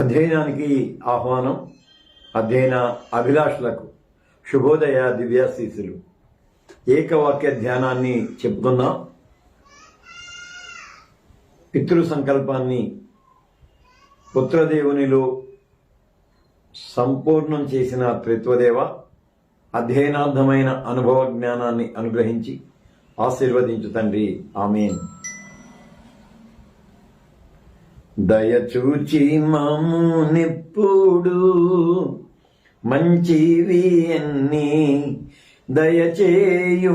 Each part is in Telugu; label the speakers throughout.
Speaker 1: అధ్యయనానికి ఆహ్వానం. అధ్యయన అభిలాషులకు శుభోదయ దివ్యాశీసులు. ఏకవాక్య ధ్యానాన్ని చెప్పుకుందాం. పితృ సంకల్పాన్ని పుత్రదేవునిలో సంపూర్ణం చేసిన త్రిత్వదేవ అధ్యయనార్థమైన అనుభవ జ్ఞానాన్ని అనుగ్రహించి ఆశీర్వదించు తండ్రి. ఆమేన్. దయచూచి మాము నిప్పుడు మంచివి అన్ని దయచేయుమెల్లప్పుడు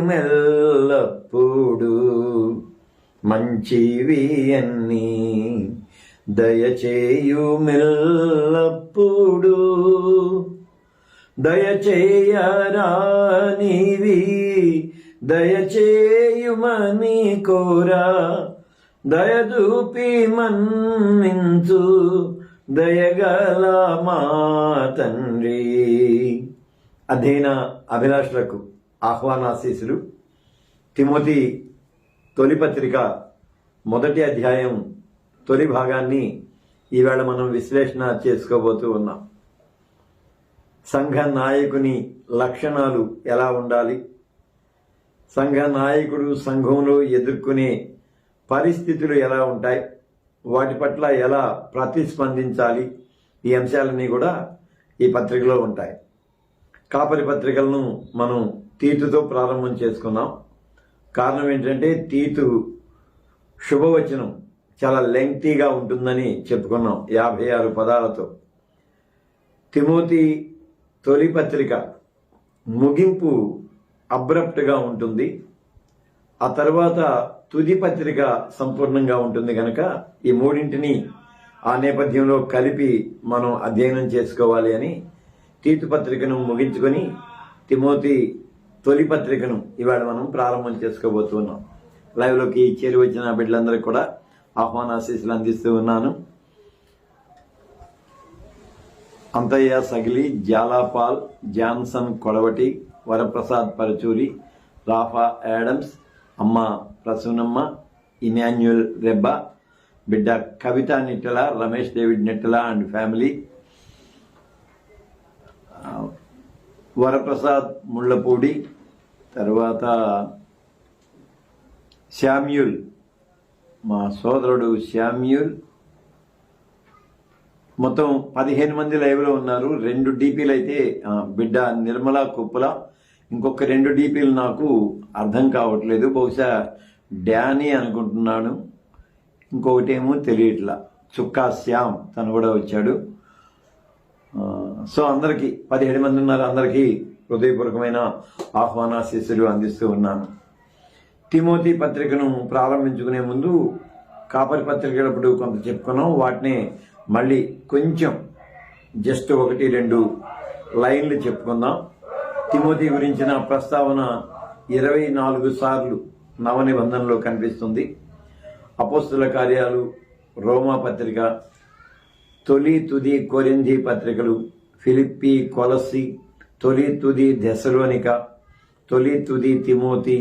Speaker 1: మంచివి అన్ని దయచేయుమెల్లప్పుడు దయచేయరానివి దయచేయుమని కోరా దయదూపి మన్నించు దయగల మా తండ్రి. అధ్యయన అభిలాషులకు ఆహ్వానాశీసులు. తిమోతి తొలి పత్రిక 1వ అధ్యాయం తొలి భాగాన్ని ఈవేళ మనం విశ్లేషణ చేసుకోబోతూ ఉన్నాం. సంఘ నాయకుని లక్షణాలు ఎలా ఉండాలి, సంఘ నాయకుడు సంఘంలో ఎదుర్కొనే పరిస్థితులు ఎలా ఉంటాయి, వాటి పట్ల ఎలా ప్రతిస్పందించాలి, ఈ అంశాలన్నీ కూడా ఈ పత్రికలో ఉంటాయి. కాపరి పత్రికలను మనం తీతుతో ప్రారంభం చేసుకున్నాం. కారణం ఏంటంటే తీతు శుభవచనం చాలా లెంగ్తీగా ఉంటుందని చెప్పుకున్నాం 56 పదాలతో. తిమోతి తొలి పత్రిక ముగింపు అబ్రప్ట్గా ఉంటుంది. ఆ తర్వాత తుది పత్రిక సంపూర్ణంగా ఉంటుంది కనుక ఈ మూడింటిని ఆ నేపథ్యంలో కలిపి మనం అధ్యయనం చేసుకోవాలి అని తీతు పత్రికను ముగించుకొని తిమోతి తొలి పత్రికను ఇవాళ మనం ప్రారంభం చేసుకోబోతున్నాం. లైవ్లోకి చేరి వచ్చిన బిడ్డలందరికీ కూడా ఆహ్వానాశీస్సులు అందిస్తూ ఉన్నాను. Antayya Sagili, Jalapal, Johnson Kodavati, Varaprasad Parachuri, Rafa Adams, అమ్మ ప్రసూనమ్మ, ఇమాన్యుయల్ రెబ్బా, బిడ్డ Kavitha Nittala, Ramesh David Nittala and family, Varaprasad Mullapudi, తర్వాత శామ్యూల్, మా సోదరుడు శామ్యూల్. మొత్తం 15 మంది లైవ్లో ఉన్నారు. 2 డీపీలు అయితే బిడ్డ నిర్మల కుప్పల, ఇంకొక 2 డీపీలు నాకు అర్థం కావట్లేదు, బహుశా డానీ అనుకుంటున్నాను, ఇంకొకటేమో తెలియట్లా, చుక్కా శ్యామ్ తను కూడా వచ్చాడు. సో అందరికీ 17 మంది ఉన్నారు. అందరికీ హృదయపూర్వకమైన ఆహ్వానాశీస్సులు అందిస్తూ ఉన్నాను. తిమోతి పత్రికను ప్రారంభించుకునే ముందు కాపరి పత్రికలప్పుడు కొంత చెప్పుకున్నాం. వాటిని మళ్ళీ కొంచెం జస్ట్ 1-2 లైన్లు చెప్పుకుందాం. తిమోతి గురించిన ప్రస్తావన 24 సార్లు నవ నిబంధనలో కనిపిస్తుంది. అపోస్తుల కార్యాలు, రోమా పత్రిక, తొలి తుది కొరింథీ పత్రికలు, ఫిలిప్పి, కొలస్సి, తొలి తుది థెసలోనిక, తొలి తుది తిమోతి,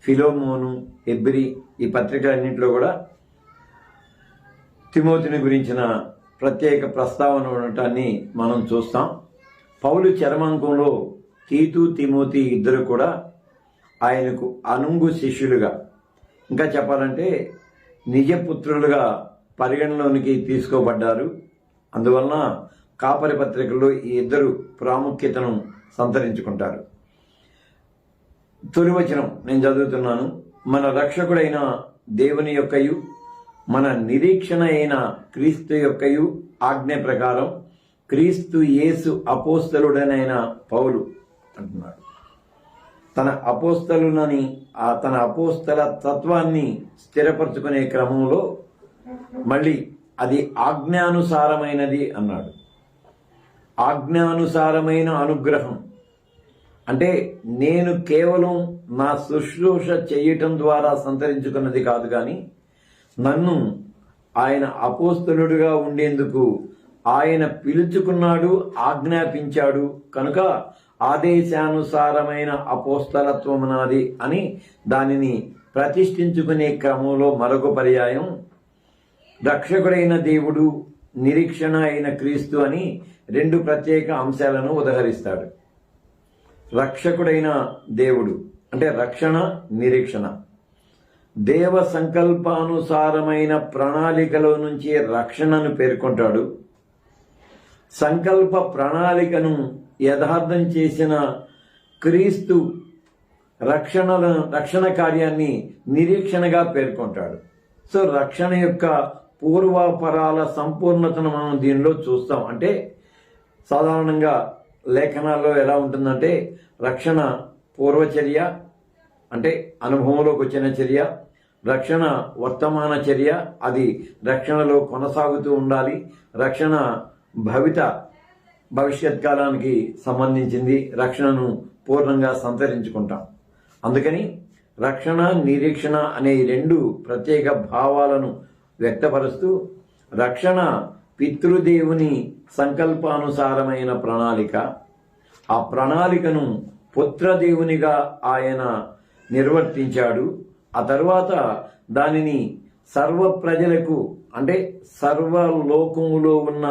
Speaker 1: ఫిలోమోను, హెబ్రీ, ఈ పత్రికలన్నింటిలో కూడా తిమోతిని గురించిన ప్రత్యేక ప్రస్తావన ఉండటాన్ని మనం చూస్తాం. పౌలు చరమాంకంలో తీతు, తిమోతి ఇద్దరు కూడా ఆయనకు అనుంగు శిష్యులుగా, ఇంకా చెప్పాలంటే నిజపుత్రులుగా పరిగణలోనికి తీసుకోబడ్డారు. అందువలన కాపరి పత్రికల్లో ఈ ఇద్దరు ప్రాముఖ్యతను సంతరించుకుంటారు. తొలి వచనం నేను చదువుతున్నాను. మన రక్షకుడైన దేవుని యొక్కయు మన నిరీక్షణ అయిన క్రీస్తు యొక్కయు ఆజ్ఞ ప్రకారం క్రీస్తు యేసు అపోస్తలుడనైన పౌలు అంటున్నాడు. తన అపోస్తలునని తన అపోస్తల తత్వాన్ని స్థిరపరచుకునే క్రమంలో మళ్ళీ అది ఆజ్ఞానుసారమైనది అన్నాడు. ఆజ్ఞానుసారమైన అనుగ్రహం అంటే నేను కేవలం నా శుశ్రూష చేయటం ద్వారా సంతరించుకున్నది కాదు, కానీ నన్ను ఆయన అపోస్తలుడిగా ఉండేందుకు ఆయన పిలుచుకున్నాడు, ఆజ్ఞాపించాడు కనుక ఆదేశానుసారమైన అపోస్తలత్వం నాది అని దానిని ప్రతిష్ఠించుకునే క్రమంలో మరొక పర్యాయం రక్షకుడైన దేవుడు నిరీక్షణ అయిన క్రీస్తు అని రెండు ప్రత్యేక అంశాలను ఉదహరిస్తాడు. రక్షకుడైన దేవుడు అంటే రక్షణ, నిరీక్షణ. దేవ సంకల్పానుసారమైన ప్రణాళికలో నుంచి రక్షణను పేర్కొంటాడు. సంకల్ప ప్రణాళికను యథార్థం చేసిన క్రీస్తు రక్షణ కార్యాన్ని నిరీక్షణగా పేర్కొంటాడు. సో రక్షణ యొక్క పూర్వాపరాల సంపూర్ణతను మనం దీనిలో చూస్తాం. అంటే సాధారణంగా లేఖనాల్లో ఎలా ఉంటుందంటే రక్షణ పూర్వచర్య అంటే అనుభవంలోకి వచ్చిన చర్య, రక్షణ వర్తమాన చర్య, అది రక్షణలో కొనసాగుతూ ఉండాలి. రక్షణ భవిష్యత్ కాలానికి సంబంధించింది, రక్షణను పూర్ణంగా సంతరించుకుంటాం. అందుకని రక్షణ, నిరీక్షణ అనే ఈ రెండు ప్రత్యేక భావాలను వ్యక్తపరుస్తూ రక్షణ పితృదేవుని సంకల్పానుసారమైన ప్రణాళిక, ఆ ప్రణాళికను పుత్రదేవునిగా ఆయన నిర్వర్తించాడు. ఆ తర్వాత దానిని సర్వ ప్రజలకు అంటే సర్వలోకములో ఉన్న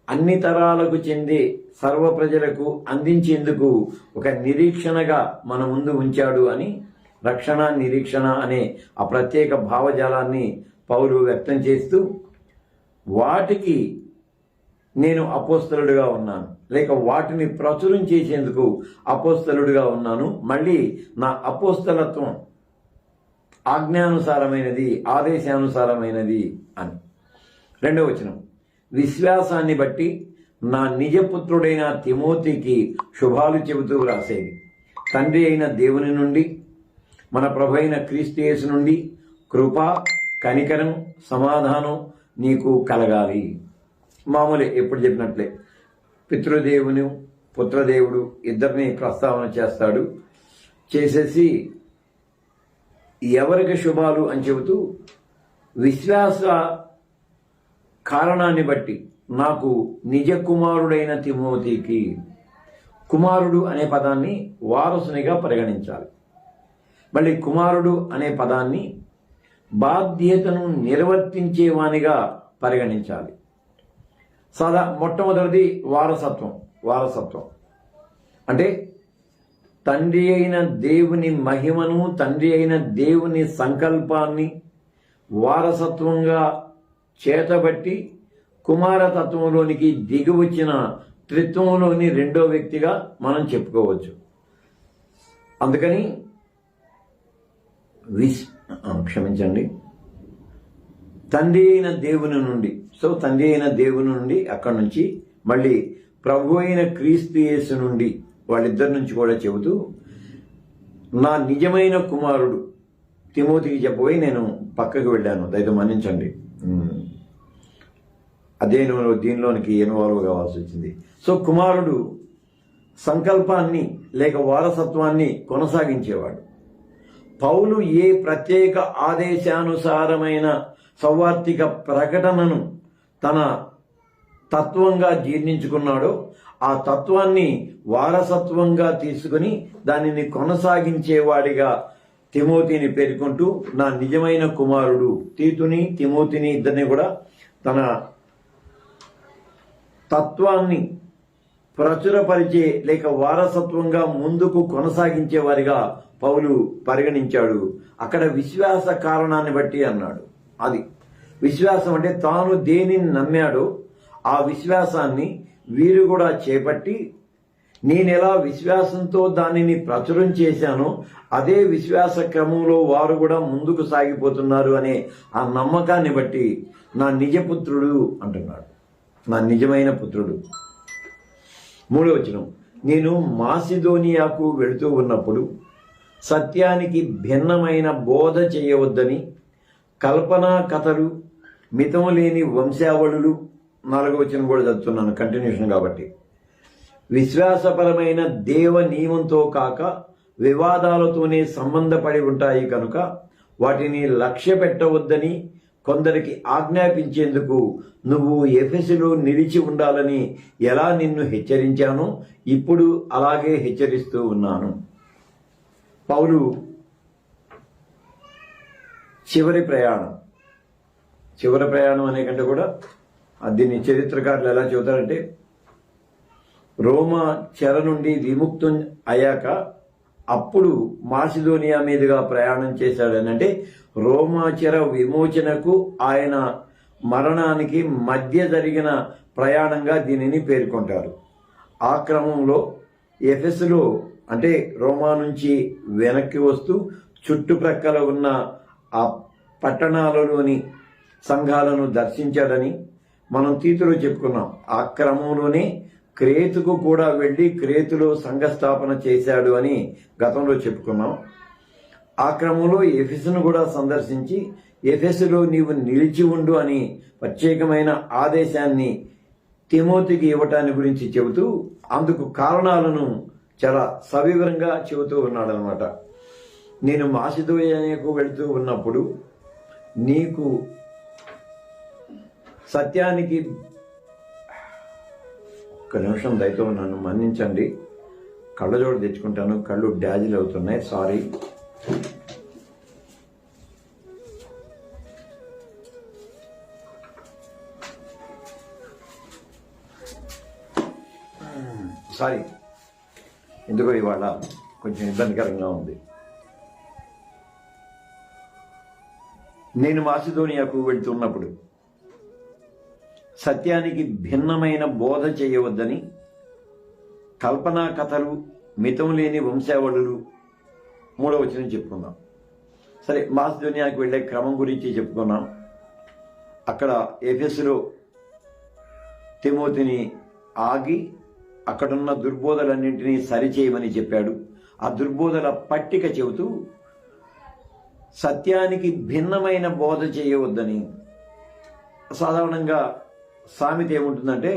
Speaker 1: అన్ని తరాలకు చెందే సర్వ ప్రజలకు అందించేందుకు ఒక నిరీక్షణగా మన ముందు ఉంచాడు అని రక్షణ, నిరీక్షణ అనే ఆ ప్రత్యేక భావజాలాన్ని పౌలు వ్యక్తం చేస్తూ వాటికి నేను అపోస్తలుడిగా ఉన్నాను, లేక వాటిని ప్రచురం చేసేందుకు అపోస్తలుడిగా ఉన్నాను. మళ్ళీ నా అపోస్తలత్వం ఆజ్ఞానుసారమైనది, ఆదేశానుసారమైనది అని. రెండవ వచనం, విశ్వాసాన్ని బట్టి నా నిజపుత్రుడైన తిమోతికి శుభాలు చెబుతూ రాసేది. తండ్రి అయిన దేవుని నుండి, మన ప్రభు అయిన క్రీస్తు యేసు నుండి కృప, కనికరం, సమాధానం నీకు కలగాలి. మామూలే, ఎప్పుడు చెప్పినట్లే పితృదేవుని, పుత్రదేవుడు ఇద్దరిని ప్రస్తావన చేస్తాడు. చేసేసి ఎవరికి శుభాలు అని చెబుతూ విశ్వాస కారణాన్ని బట్టి నాకు నిజ కుమారుడైన తిమోతికి, కుమారుడు అనే పదాన్ని వారసునిగా పరిగణించాలి. మళ్ళీ కుమారుడు అనే పదాన్ని బాధ్యతను నిర్వర్తించేవానిగా పరిగణించాలి. మొట్టమొదటిది వారసత్వం అంటే తండ్రి అయిన దేవుని మహిమను, తండ్రి అయిన దేవుని సంకల్పాన్ని వారసత్వంగా చేతబట్టి కుమారతత్వంలోనికి దిగి వచ్చిన త్రిత్వంలోని రెండో వ్యక్తిగా మనం చెప్పుకోవచ్చు. అందుకని క్షమించండి, తండ్రి అయిన దేవుని నుండి, తండ్రి అయిన దేవుని నుండి, అక్కడి నుంచి మళ్ళీ ప్రభు అయిన క్రీస్తు యేసు నుండి, వాళ్ళిద్దరి నుంచి కూడా చెబుతూ నా నిజమైన కుమారుడు తిమోతికి చెప్పబోయి నేను పక్కకు వెళ్ళాను, దయతో మన్నించండి, అదే దీనిలోనికి ఇన్వాల్వ్ కావాల్సి వచ్చింది. కుమారుడు సంకల్పాన్ని లేక వారసత్వాన్ని కొనసాగించేవాడు. పౌలు ఏ ప్రత్యేక ఆదేశానుసారమైన సౌవార్తిక ప్రకటనను తన తత్వంగా జీర్ణించుకున్నాడో ఆ తత్వాన్ని వారసత్వంగా తీసుకుని దానిని కొనసాగించేవాడిగా తిమోతిని పేర్కొంటూ నా నిజమైన కుమారుడు, తిమోతిని ఇద్దరిని కూడా తన తత్వాన్ని ప్రచురపరిచే లేక వారసత్వంగా ముందుకు కొనసాగించే వారిగా పౌలు పరిగణించాడు. అక్కడ విశ్వాస కారణాన్ని బట్టి అన్నాడు. అది విశ్వాసం అంటే తాను దేనిని నమ్మాడో ఆ విశ్వాసాన్ని వీరు కూడా చేపట్టి నేనెలా విశ్వాసంతో దానిని ప్రచురం చేశానో అదే విశ్వాస క్రమంలో వారు కూడా ముందుకు సాగిపోతున్నారు అనే ఆ నమ్మకాన్ని బట్టి నా నిజపుత్రుడు అంటున్నాడు, నా నిజమైన పుత్రుడు. మూడవ వచనం, నేను మాసిదోనియాకు వెళుతూ ఉన్నప్పుడు సత్యానికి భిన్నమైన బోధ చేయవద్దని కల్పనా కథలు, మితం లేని వంశావళులు, 4వ వచనం కూడా చదువుతున్నాను కంటిన్యూషన్ కాబట్టి, విశ్వాసపరమైన దేవ నియమంతో కాక వివాదాలతోనే సంబంధపడి ఉంటాయి కనుక వాటిని లక్ష్య పెట్టవద్దని కొందరికి ఆజ్ఞాపించేందుకు నువ్వు ఎఫెసులో నిలిచి ఉండాలని ఎలా నిన్ను హెచ్చరించానో ఇప్పుడు అలాగే హెచ్చరిస్తూ ఉన్నాను. పౌలు చివరి ప్రయాణం అనే కంటే కూడా దీన్ని చరిత్రకారులు ఎలా చెబుతారంటే, రోమా చెర నుండి విముక్తం అయ్యాక అప్పుడు మాసిదోనియా మీదుగా ప్రయాణం చేశాడని, అంటే రోమా చెర విమోచనకు ఆయన మరణానికి మధ్య జరిగిన ప్రయాణంగా దీనిని పేర్కొంటారు. ఆ క్రమంలో ఎఫెసులో, అంటే రోమా నుంచి వెనక్కి వస్తూ చుట్టుప్రక్కల ఉన్న ఆ పట్టణాలలోని సంఘాలను దర్శించాడని మనం తీతులో చెప్పుకున్నాం. ఆ క్రమంలోనే క్రేతుకు కూడా వెళ్ళి క్రేతులో సంఘ స్థాపన చేశాడు అని గతంలో చెప్పుకున్నాం. ఆ క్రమంలో ఎఫెసును కూడా సందర్శించి ఎఫెసులో నీవు నిలిచి ఉండు అని ప్రత్యేకమైన ఆదేశాన్ని తిమోతికి ఇవ్వటాన్ని గురించి చెబుతూ అందుకు కారణాలను చాలా సవివరంగా చెబుతూ ఉన్నాడనమాట. నేను మాసిదోనియాకు వెళుతూ ఉన్నప్పుడు నీకు సత్యానికి, ఒక్క నిమిషం దయతో నన్ను మన్నించండి, కళ్ళజోడు తెచ్చుకుంటాను, కళ్ళు డ్యాజిల్ అవుతున్నాయి, సారీ. ఎందుకో ఇవాళ కొంచెం ఇబ్బందికరంగా ఉంది. నేను మాసిదోనియాకు వెళ్తున్నప్పుడు సత్యానికి భిన్నమైన బోధ చేయవద్దని కల్పనా కథలు, మితం లేని వంశావళులు, 3వ వచనం చెప్పుకున్నాం. సరే, మాసిదోనియాకు వెళ్ళే క్రమం గురించి చెప్పుకున్నాం. అక్కడ ఎఫెసులో తిమోతిని ఆగి అక్కడున్న దుర్బోధలన్నింటినీ సరిచేయమని చెప్పాడు. ఆ దుర్బోధల పట్టిక చెబుతూ సత్యానికి భిన్నమైన బోధ చేయవద్దని. సాధారణంగా సామెత ఏముంటుందంటే,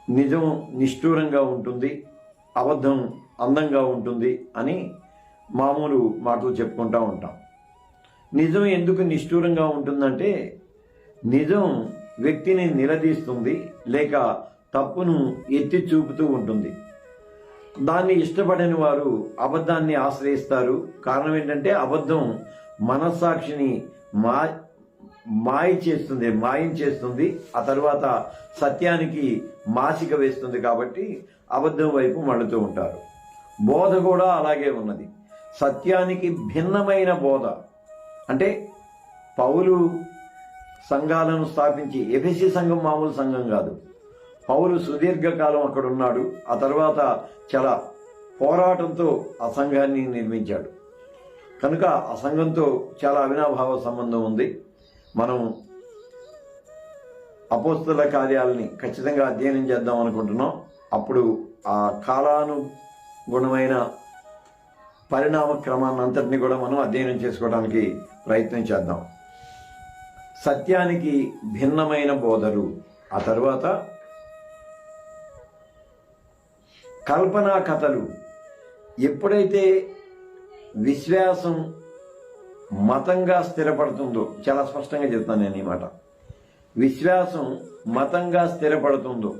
Speaker 1: నిజం నిష్ఠూరంగా ఉంటుంది, అబద్ధం అందంగా ఉంటుంది అని మామూలు మాటలు చెప్పుకుంటూ ఉంటాం. నిజం ఎందుకు నిష్ఠూరంగా ఉంటుందంటే, నిజం వ్యక్తిని నిలదీస్తుంది, లేక తప్పును ఎత్తి చూపుతూ ఉంటుంది. దాన్ని ఇష్టపడని వారు అబద్ధాన్ని ఆశ్రయిస్తారు. కారణం ఏంటంటే, అబద్ధం మనస్సాక్షిని మాయం చేస్తుంది, ఆ తర్వాత సత్యానికి మాసిక వేస్తుంది. కాబట్టి అబద్ధం వైపు మళ్ళుతూ ఉంటారు. బోధ కూడా అలాగే ఉన్నది. సత్యానికి భిన్నమైన బోధ అంటే, పౌలు సంఘాలను స్థాపించి, ఎఫెసీ సంఘం మామూలు సంఘం కాదు. పౌలు సుదీర్ఘకాలం అక్కడ ఉన్నాడు. ఆ తర్వాత చాలా పోరాటంతో ఆ సంఘాన్ని నిర్మించాడు. కనుక ఆ సంఘంతో చాలా అవినాభావ సంబంధం ఉంది. మనం అపోస్తల కార్యాలని ఖచ్చితంగా అధ్యయనం చేద్దాం అనుకుంటున్నాం. అప్పుడు ఆ కాలానుగుణమైన పరిణామ క్రమాన్ని అంతటిని కూడా మనం అధ్యయనం చేసుకోవడానికి ప్రయత్నం చేద్దాం. సత్యానికి భిన్నమైన బోధలు, ఆ తర్వాత కల్పనా కథలు. ఎప్పుడైతే విశ్వాసం మతంగా స్థిరపడుతుందో, చాలా స్పష్టంగా చెప్తాను నేను ఈ మాట, విశ్వాసం మతంగా స్థిరపడుతుందో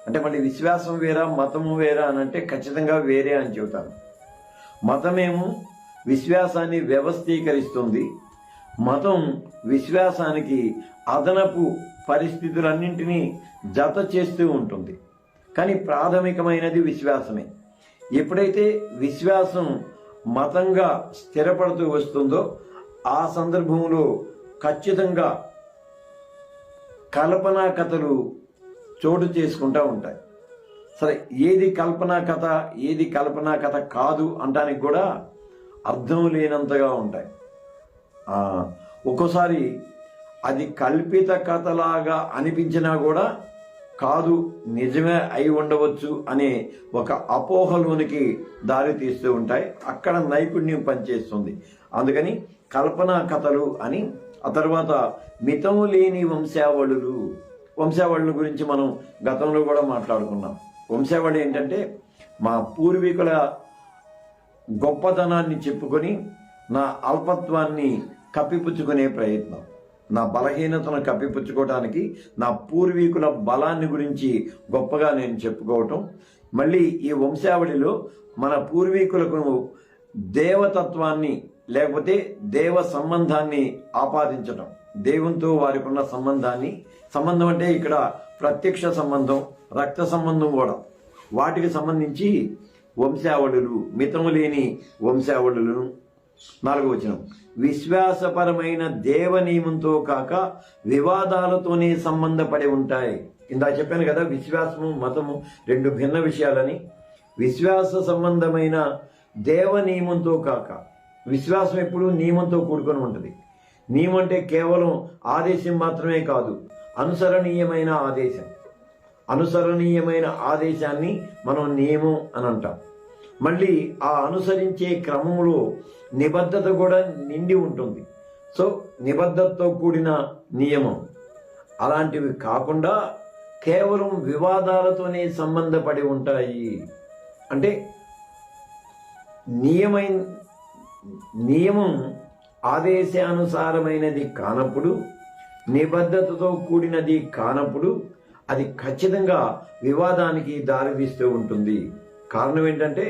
Speaker 1: అంటే, మళ్ళీ విశ్వాసం వేరా మతము వేరా అని అంటే ఖచ్చితంగా వేరే అని చెబుతాను. మతమేమో విశ్వాసాన్ని వ్యవస్థీకరిస్తుంది, మతం విశ్వాసానికి అదనపు పరిస్థితులన్నింటినీ జత చేస్తూ ఉంటుంది. కానీ ప్రాథమికమైనది విశ్వాసమే. ఎప్పుడైతే విశ్వాసం మతంగా స్థిరపడుతూ వస్తుందో ఆ సందర్భంలో ఖచ్చితంగా కల్పనా కథలు చోటు చేసుకుంటూ ఉంటాయి. సరే, ఏది కల్పనా కథ ఏది కల్పనా కథ కాదు అంటానికి కూడా అర్థం లేనంతగా ఉంటాయి. ఒక్కోసారి అది కల్పిత కథలాగా అనిపించినా కూడా కాదు, నిజమే అయి ఉండవచ్చు అనే ఒక అపోహలోనికి దారి తీస్తూ ఉంటాయి. అక్కడ నైపుణ్యం పనిచేస్తుంది. అందుకని కల్పనా కథలు అని. ఆ తర్వాత మితం లేని వంశావళుల గురించి మనం గతంలో కూడా మాట్లాడుకున్నాం. వంశావళి ఏంటంటే, మా పూర్వీకుల గొప్పతనాన్ని చెప్పుకొని నా అల్పత్వాన్ని కప్పిపుచ్చుకునే ప్రయత్నం, నా బలహీనతను కప్పిపుచ్చుకోవడానికి నా పూర్వీకుల బలాన్ని గురించి గొప్పగా నేను చెప్పుకోవటం. మళ్ళీ ఈ వంశావళిలో మన పూర్వీకులకు దేవతత్వాన్ని లేకపోతే దేవ సంబంధాన్ని ఆపాదించటం. దేవునితో వారికి ఉన్న సంబంధం అంటే ఇక్కడ ప్రత్యక్ష సంబంధం, రక్త సంబంధం కూడా, వాటికి సంబంధించి వంశావళులు, మితము లేని వంశావళులను. 4వ వచనం, విశ్వాసపరమైన దేవ నియమంతో కాక వివాదాలతోనే సంబంధపడి ఉంటాయి. ఇందా చెప్పాను కదా, విశ్వాసము మతము రెండు భిన్న విషయాలని. విశ్వాస సంబంధమైన దేవ నియమంతో కాక, విశ్వాసం ఎప్పుడు నియమంతో కూడుకొని ఉంటుంది. నియమం అంటే కేవలం ఆదేశం మాత్రమే కాదు, అనుసరణీయమైన ఆదేశం. అనుసరణీయమైన ఆదేశాన్ని మనం నియమం అని అంటాం. మళ్ళీ ఆ అనుసరించే క్రమంలో నిబద్ధత కూడా నిండి ఉంటుంది. సో నిబద్ధతతో కూడిన నియమం. అలాంటివి కాకుండా కేవలం వివాదాలతోనే సంబంధపడి ఉంటాయి. అంటే నియమం ఆదేశానుసారమైనది కానప్పుడు, నిబద్ధతతో కూడినది కానప్పుడు అది ఖచ్చితంగా వివాదానికి దారితీస్తూ ఉంటుంది. కారణం ఏంటంటే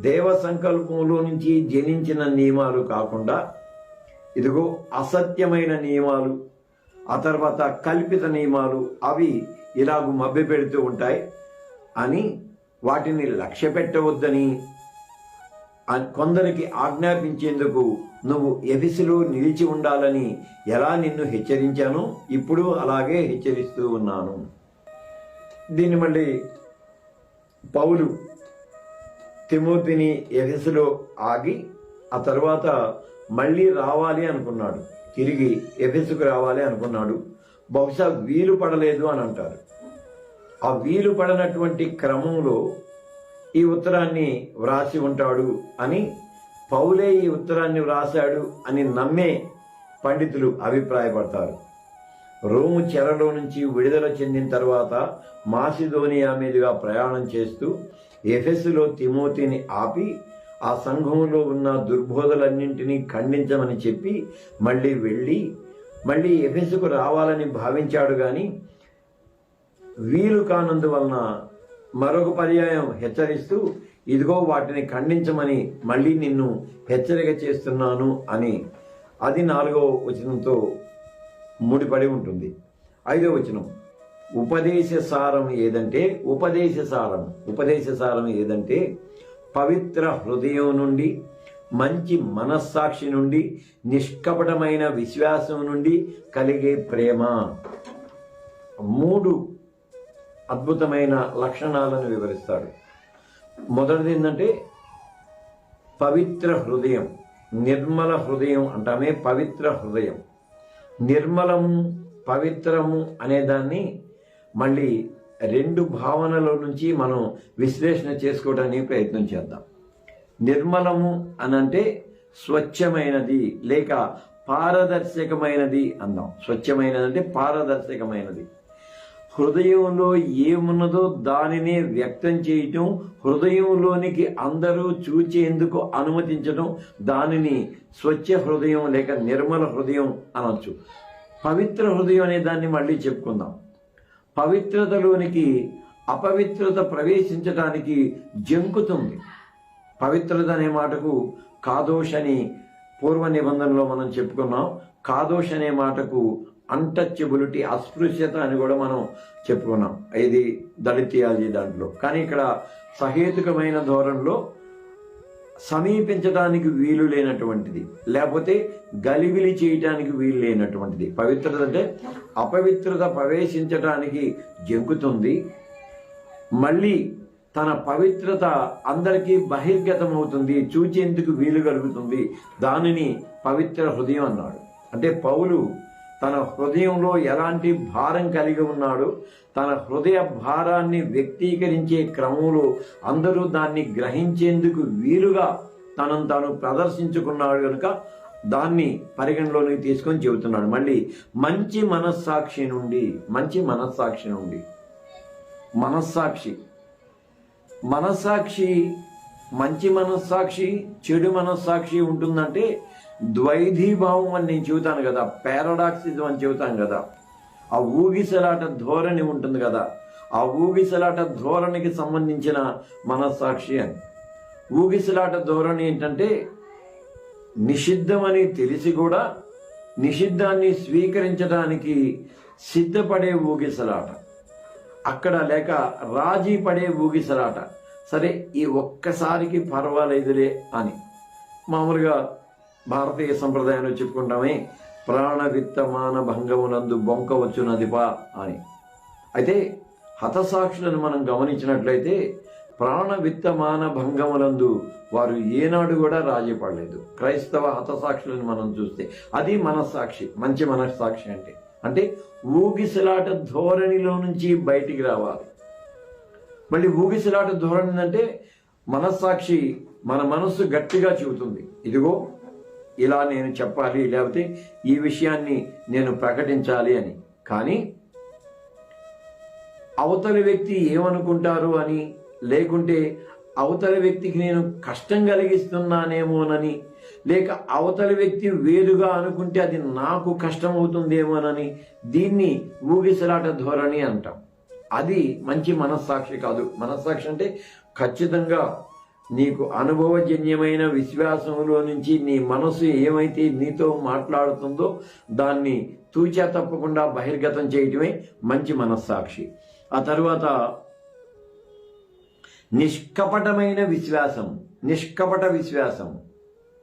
Speaker 1: దేవ సంకల్పంలో నుంచి జనించిన నియమాలు కాకుండా ఇదిగో అసత్యమైన నియమాలు, ఆ తర్వాత కల్పిత నియమాలు, అవి ఇలాగూ మభ్యపెడుతూ ఉంటాయి అని వాటిని లక్ష్య పెట్టవద్దని కొందరికి ఆజ్ఞాపించేందుకు నువ్వు ఎఫెసులో నిలిచి ఉండాలని ఎలా నిన్ను హెచ్చరించానో ఇప్పుడు అలాగే హెచ్చరిస్తూ ఉన్నాను. దీన్ని మళ్ళీ పౌలు తిమోతిని ఎఫెసులో ఆగి ఆ తర్వాత మళ్ళీ రావాలి అనుకున్నాడు, తిరిగి ఎఫెసుకు రావాలి అనుకున్నాడు. బహుశా వీలు పడలేదు అని అంటారు. ఆ వీలు పడనటువంటి క్రమంలో ఈ ఉత్తరాన్ని వ్రాసి ఉంటాడు అని, పౌలే ఈ ఉత్తరాన్ని వ్రాశాడు అని నమ్మే పండితులు అభిప్రాయపడతారు. రోము చెరలో నుంచి విడుదల చెందిన తర్వాత మాసిదోనియా మీదుగా ప్రయాణం చేస్తూ ఎఫెసులో తిమోతిని ఆపి ఆ సంఘంలో ఉన్న దుర్బోధలన్నింటినీ ఖండించమని చెప్పి మళ్ళీ ఎఫెసుకు రావాలని భావించాడు. కానీ వీలు కానందువలన మరొక పర్యాయం హెచ్చరిస్తూ ఇదిగో వాటిని ఖండించమని మళ్ళీ నిన్ను హెచ్చరిక చేస్తున్నాను అని, అది 4వ వచనంతో ముడిపడి ఉంటుంది. 5వ వచనం, ఉపదేశ సారం ఏదంటే పవిత్ర హృదయం నుండి, మంచి మనస్సాక్షి నుండి, నిష్కపటమైన విశ్వాసం నుండి కలిగే ప్రేమ. 3 అద్భుతమైన లక్షణాలను వివరిస్తాడు. మొదటిది ఏంటంటే పవిత్ర హృదయం, నిర్మల హృదయం అంటామే పవిత్ర హృదయం. నిర్మలము, పవిత్రము అనేదాన్ని మళ్ళీ 2 భావనల నుంచి మనం విశ్లేషణ చేసుకోవడానికి ప్రయత్నం చేద్దాం. నిర్మలము అనంటే స్వచ్ఛమైనది లేక పారదర్శకమైనది అందాం. స్వచ్ఛమైనది అంటే పారదర్శకమైనది. హృదయంలో ఏమున్నదో దానినే వ్యక్తం చేయటం, హృదయంలోనికి అందరూ చూచేందుకు అనుమతించడం, దానిని స్వచ్ఛ హృదయం లేక నిర్మల హృదయం అనొచ్చు. పవిత్ర హృదయం అనే దాన్ని మళ్ళీ చెప్పుకుందాం. పవిత్రతలోనికి అపవిత్రత ప్రవేశించడానికి జంకుతుంది. పవిత్రత అనే మాటకు కాదోష్ అని పూర్వ నిబంధనలో మనం చెప్పుకున్నాం. కాదోష్ అనే మాటకు అన్టచబిలిటీ, అస్పృశ్యత అని కూడా మనం చెప్పుకున్నాం. ఇది దళిత్ థియాలజీ దాంట్లో. కానీ ఇక్కడ సహేతుకమైన ధోరణిలో సమీపించడానికి వీలు లేనటువంటిది, లేకపోతే గలిబిలి చేయటానికి వీలు లేనటువంటిది. పవిత్రత అంటే అపవిత్రత ప్రవేశించడానికి జంకుతుంది, మళ్ళీ తన పవిత్రత అందరికీ బహిర్గతమవుతుంది, చూచేందుకు వీలు కలుగుతుంది. దానిని పవిత్ర హృదయం అన్నాడు. అంటే పౌలు తన హృదయంలో ఎలాంటి భారం కలిగి ఉన్నాడో, తన హృదయ భారాన్ని వ్యక్తీకరించే క్రమంలో అందరూ దాన్ని గ్రహించేందుకు వీలుగా తనను తాను ప్రదర్శించుకున్నాడు కనుక దాన్ని పరిగణలోనికి తీసుకొని చెబుతున్నాడు. మళ్ళీ మంచి మనస్సాక్షి నుండి మంచి మనస్సాక్షి చెడు మనస్సాక్షి ఉంటుందంటే ద్వైధీభావం అని నేను చెబుతాను కదా, పారాడాక్సిజం అని చెబుతాను కదా. ఆ ఊగిసలాట ధోరణి ఉంటుంది కదా, ఆ ఊగిసలాట ధోరణికి సంబంధించిన మనస్సాక్షి అని. ఊగిసలాట ధోరణి ఏంటంటే నిషిద్ధమని తెలిసి కూడా నిషిద్ధాన్ని స్వీకరించడానికి సిద్ధపడే ఊగిసలాట, అక్కడ లేక రాజీ పడే ఊగిసలాట. సరే ఈ ఒక్కసారికి పర్వాలేదులే అని మామూలుగా భారతీయ సంప్రదాయంలో చెప్పుకుంటామే, ప్రాణ విత్తమాన భంగమునందు బొంకవచ్చునదిపా అని. అయితే హతసాక్షులను మనం గమనించినట్లయితే ప్రాణ విత్తమాన భంగములందు వారు ఏనాడు కూడా రాజీ పడలేదు. క్రైస్తవ హతసాక్షులను మనం చూస్తే అది మనస్సాక్షి, మంచి మనస్సాక్షి అంటే ఊగిసలాట ధోరణిలో నుంచి బయటికి రావాలి. మళ్ళీ ఊగిసలాట ధోరణి అంటే మనస్సాక్షి మన మనస్సు గట్టిగా చెబుతుంది, ఇదిగో ఇలా నేను చెప్పాలి, లేకపోతే ఈ విషయాన్ని నేను ప్రకటించాలి అని. కానీ అవతలి వ్యక్తి ఏమనుకుంటారు అని, లేకుంటే అవతలి వ్యక్తికి నేను కష్టం కలిగిస్తున్నానేమోనని, లేక అవతలి వ్యక్తి వేరుగా అనుకుంటే అది నాకు కష్టం అవుతుందేమోనని దీన్ని ఊగిసలాట ధోరణి అంటాం. అది మంచి మనస్సాక్షి కాదు. మనస్సాక్షి అంటే ఖచ్చితంగా నీకు అనుభవజన్యమైన విశ్వాసంలో నుంచి నీ మనసు ఏమైతే నీతో మాట్లాడుతుందో దాన్ని తూచా తప్పకుండా బహిర్గతం చేయటమే మంచి మనస్సాక్షి. ఆ తర్వాత నిష్కపటమైన విశ్వాసం, నిష్కపట విశ్వాసం,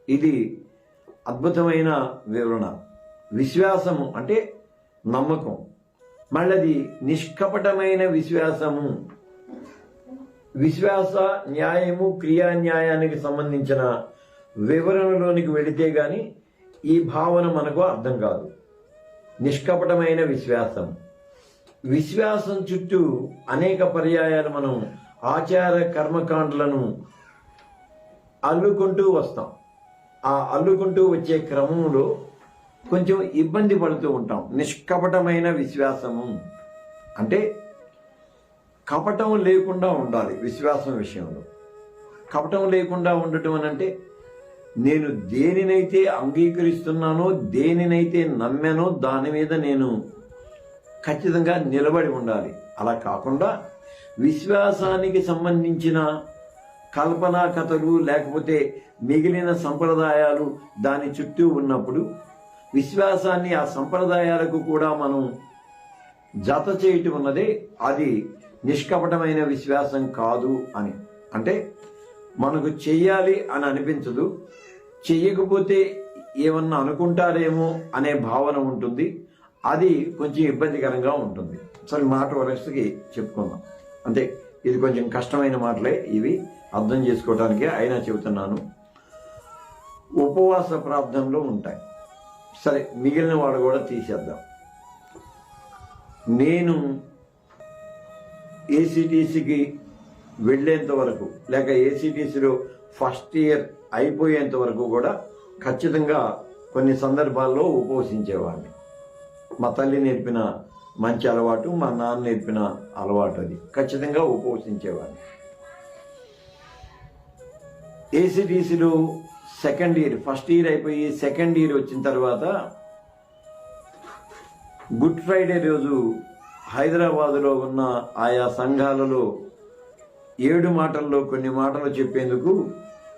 Speaker 1: ఇది అద్భుతమైన వివరణ. విశ్వాసము అంటే నమ్మకం, మళ్ళీ నిష్కపటమైన విశ్వాసము. విశ్వాస న్యాయము క్రియా న్యాయానికి సంబంధించిన వివరణలోనికి వెళితే గాని ఈ భావన మనకు అర్థం కాదు. నిష్కపటమైన విశ్వాసం, విశ్వాసం చుట్టూ అనేక పర్యాయాలు మనం ఆచార కర్మకాండలను అల్లుకుంటూ వస్తాం. ఆ అల్లుకుంటూ వచ్చే క్రమంలో కొంచెం ఇబ్బంది పడుతూ ఉంటాం. నిష్కపటమైన విశ్వాసము అంటే కపటం లేకుండా ఉండాలి. విశ్వాసం విషయంలో కపటం లేకుండా ఉండటం అని అంటే నేను దేనినైతే అంగీకరిస్తున్నానో, దేనినైతే నమ్మానో దాని మీద నేను ఖచ్చితంగా నిలబడి ఉండాలి. అలా కాకుండా విశ్వాసానికి సంబంధించిన కల్పనా కథలు లేకపోతే మిగిలిన సంప్రదాయాలు దాని చుట్టూ ఉన్నప్పుడు విశ్వాసాన్ని ఆ సంప్రదాయాలకు కూడా మనం జత చేయటం ఉన్నదే అది నిష్కపటమైన విశ్వాసం కాదు అని. అంటే మనకు చెయ్యాలి అని అనిపించదు, చెయ్యకపోతే ఏమన్నా అనుకుంటారేమో అనే భావన ఉంటుంది. అది కొంచెం ఇబ్బందికరంగా ఉంటుంది. సరే మాట వరసకి చెప్పుకుందాం. అంటే ఇది కొంచెం కష్టమైన మాటలే, ఇవి అర్థం చేసుకోవటానికే అయినా చెబుతున్నాను. ఉపవాస ప్రార్థనలో ఉంటాయి. సరే మిగిలిన వాడు కూడా తీసేద్దాం. నేను ఏసీటీసీకి వెళ్ళేంత వరకు లేక ఏసీటీసీలో ఫస్ట్ ఇయర్ అయిపోయేంత వరకు కూడా ఖచ్చితంగా కొన్ని సందర్భాల్లో ఉపవసించేవాడిని. మా తల్లి నేర్పిన మంచి అలవాటు, మా నాన్న నేర్పిన అలవాటు, అది ఖచ్చితంగా ఉపవసించేవాడిని. ఏసీటీసీలో సెకండ్ ఇయర్, ఫస్ట్ ఇయర్ అయిపోయి సెకండ్ ఇయర్ వచ్చిన తర్వాత గుడ్ ఫ్రైడే రోజు హైదరాబాదులో ఉన్న ఆయా సంఘాలలో 7 మాటల్లో కొన్ని మాటలు చెప్పేందుకు,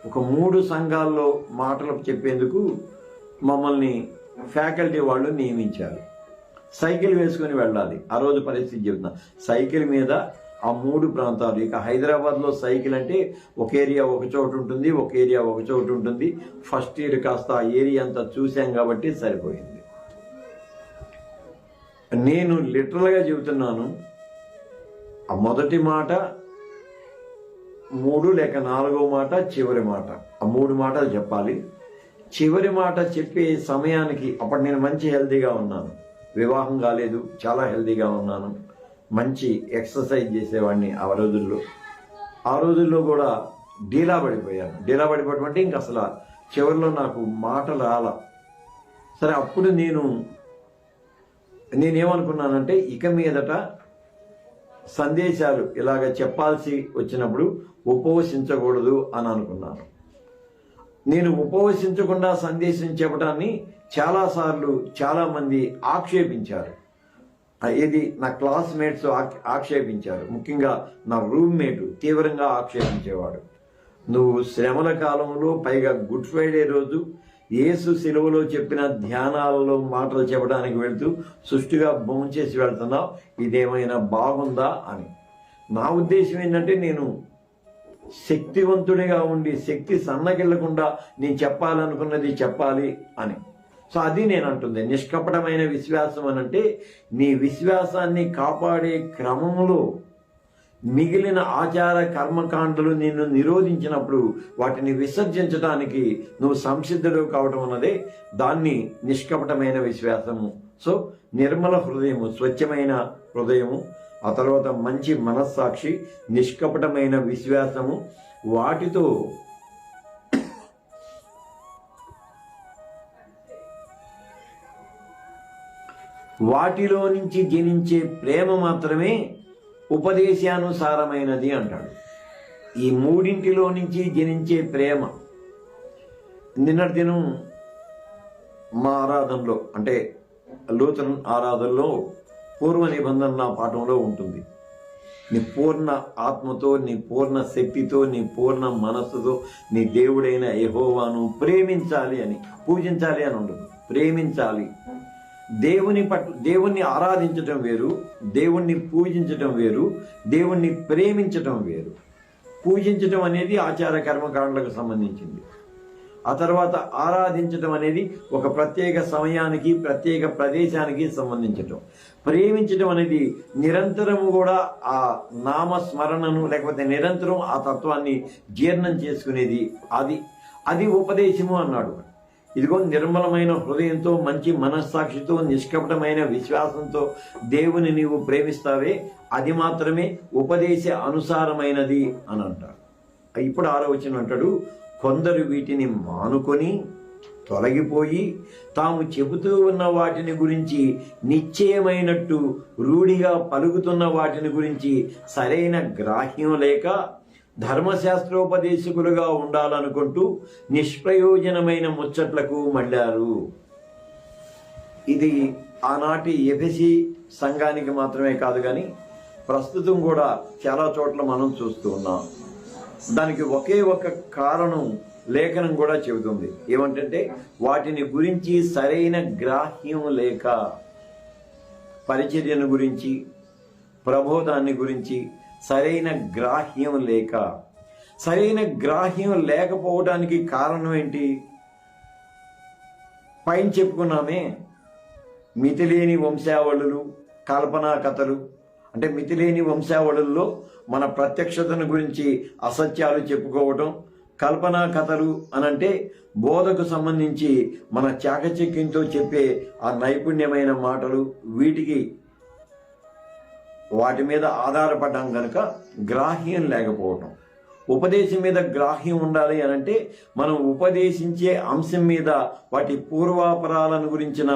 Speaker 1: ఒక 3 సంఘాల్లో మాటలు చెప్పేందుకు మమ్మల్ని ఫ్యాకల్టీ వాళ్ళు నియమించారు. సైకిల్ వేసుకొని వెళ్ళాలి. ఆ రోజు పరిస్థితి చెబుతున్నా, సైకిల్ మీద ఆ 3 ప్రాంతాలు. ఇక హైదరాబాద్లో సైకిల్ అంటే ఒక ఏరియా ఒక చోటు ఉంటుంది, ఒక ఏరియా ఒక చోటు ఉంటుంది. ఫస్ట్ ఇయర్ కాస్త ఆ ఏరియా అంతా చూసాం కాబట్టి సరిపోయింది. నేను లిటరల్గా చెబుతున్నాను, ఆ మొదటి మాట 3 లేక 4వ మాట చివరి మాట, ఆ 3 మాటలు చెప్పాలి. చివరి మాట చెప్పే సమయానికి అప్పుడు నేను మంచి హెల్తీగా ఉన్నాను, వివాహం కాలేదు, చాలా హెల్తీగా ఉన్నాను, మంచి ఎక్సర్సైజ్ చేసేవాడిని. ఆ రోజుల్లో కూడా డీలా పడిపోయాను. డీలా పడిపోవడం అంటే ఇంక అసలు చివరిలో నాకు మాట రాల. సరే అప్పుడు నేనేమనుకున్నానంటే ఇక మీదట సందేశాలు ఇలాగ చెప్పాల్సి వచ్చినప్పుడు ఉపవసించకూడదు అని అనుకున్నాను. నేను ఉపవసించకుండా సందేశం చెప్పడాన్ని చాలాసార్లు చాలామంది ఆక్షేపించారు. ఇది నా క్లాస్మేట్స్ ఆక్షేపించారు. ముఖ్యంగా నా రూమ్మేట్ తీవ్రంగా ఆక్షేపించేవాడు. నువ్వు శ్రమల కాలంలో, పైగా గుడ్ ఫ్రైడే రోజు యేసు సిలువలో చెప్పిన ధ్యానాలలో మాటలు చెప్పడానికి వెళ్తూ సుష్టిగా భోంచేసి వెళ్తున్నావు, ఇదేమైనా బాగుందా అని. నా ఉద్దేశం ఏంటంటే నేను శక్తివంతుడిగా ఉండి శక్తి సన్నగిల్లకుండా నేను చెప్పాలనుకున్నది చెప్పాలి అని. సో అది నేను అంటుంది నిష్కపటమైన విశ్వాసం అనంటే నీ విశ్వాసాన్ని కాపాడే క్రమంలో మిగిలిన ఆచార కర్మకాండలు నిన్ను నిరోధించినప్పుడు వాటిని విసర్జించడానికి నువ్వు సంసిద్ధుడు కావటం అన్నదే దాన్ని నిష్కపటమైన విశ్వాసము. సో నిర్మల హృదయము, స్వచ్ఛమైన హృదయము, ఆ తర్వాత మంచి మనస్సాక్షి, నిష్కపటమైన విశ్వాసము, వాటిలో నుంచి జనించే ప్రేమ మాత్రమే ఉపదేశానుసారమైనది అంటాడు. ఈ మూడింటిలో నుంచి జనించే ప్రేమ. నిన్నటి దినం మా ఆరాధనలో అంటే లూథరన్ ఆరాధనలో పూర్వ నిబంధన నా పాఠంలో ఉంటుంది. నీ పూర్ణ ఆత్మతో, నీ పూర్ణ శక్తితో, నీ పూర్ణ మనస్సుతో నీ దేవుడైన యెహోవాను ప్రేమించాలి అని, పూజించాలి అని ఉండదు, ప్రేమించాలి. దేవుణ్ణి ఆరాధించటం వేరు, దేవుణ్ణి పూజించటం వేరు, దేవుణ్ణి ప్రేమించటం వేరు. పూజించటం అనేది ఆచార కర్మకాండలకు సంబంధించింది. ఆ తర్వాత ఆరాధించటం అనేది ఒక ప్రత్యేక సమయానికి, ప్రత్యేక ప్రదేశానికి సంబంధించటం. ప్రేమించటం అనేది నిరంతరము కూడా ఆ నామస్మరణను లేకపోతే నిరంతరం ఆ తత్వాన్ని జీర్ణం చేసుకునేది. అది ఉపదేశము అన్నాడు. ఇదిగో నిర్మలమైన హృదయంతో, మంచి మనస్సాక్షితో, నిష్కపటమైన విశ్వాసంతో దేవుని నీవు ప్రేమిస్తావే, అది మాత్రమే ఉపదేశ అనుసారమైనది అని అంటాడు. ఇప్పుడు 6వ వచనం అంటాడు, కొందరు వీటిని మానుకొని తొలగిపోయి తాము చెబుతూ ఉన్న వాటిని గురించి నిశ్చయమైనట్టు రూఢిగా పలుకుతున్న వాటిని గురించి సరైన గ్రాహ్యం లేక ధర్మశాస్త్రోపదేశకులుగా ఉండాలనుకుంటూ నిష్ప్రయోజనమైన ముచ్చట్లకు మళ్ళారు. ఇది ఆనాటి ఎఫెసీ సంఘానికి మాత్రమే కాదు కానీ ప్రస్తుతం కూడా చాలా చోట్ల మనం చూస్తూ ఉన్నాం. దానికి ఒకే ఒక కారణం లేఖనం కూడా చెబుతుంది. ఏమంటే వాటిని గురించి సరైన గ్రాహ్యం లేక, పరిచర్యను గురించి, ప్రబోధాన్ని గురించి సరైన గ్రాహ్యం లేక. సరైన గ్రాహ్యం లేకపోవడానికి కారణం ఏంటి? పైన చెప్పుకున్నామే, మితిలేని వంశావళులు, కల్పనా కథలు. అంటే మితిలేని వంశావళుల్లో మన ప్రత్యక్షతను గురించి అసత్యాలు చెప్పుకోవటం, కల్పనా కథలు అనంటే బోధకు సంబంధించి మన చాకచక్యంతో చెప్పే ఆ నైపుణ్యమైన మాటలు. వాటి మీద ఆధారపడ్డాం కనుక గ్రాహ్యం లేకపోవటం. ఉపదేశం మీద గ్రాహ్యం ఉండాలి అనంటే మనం ఉపదేశించే అంశం మీద వాటి పూర్వాపరాలను గురించిన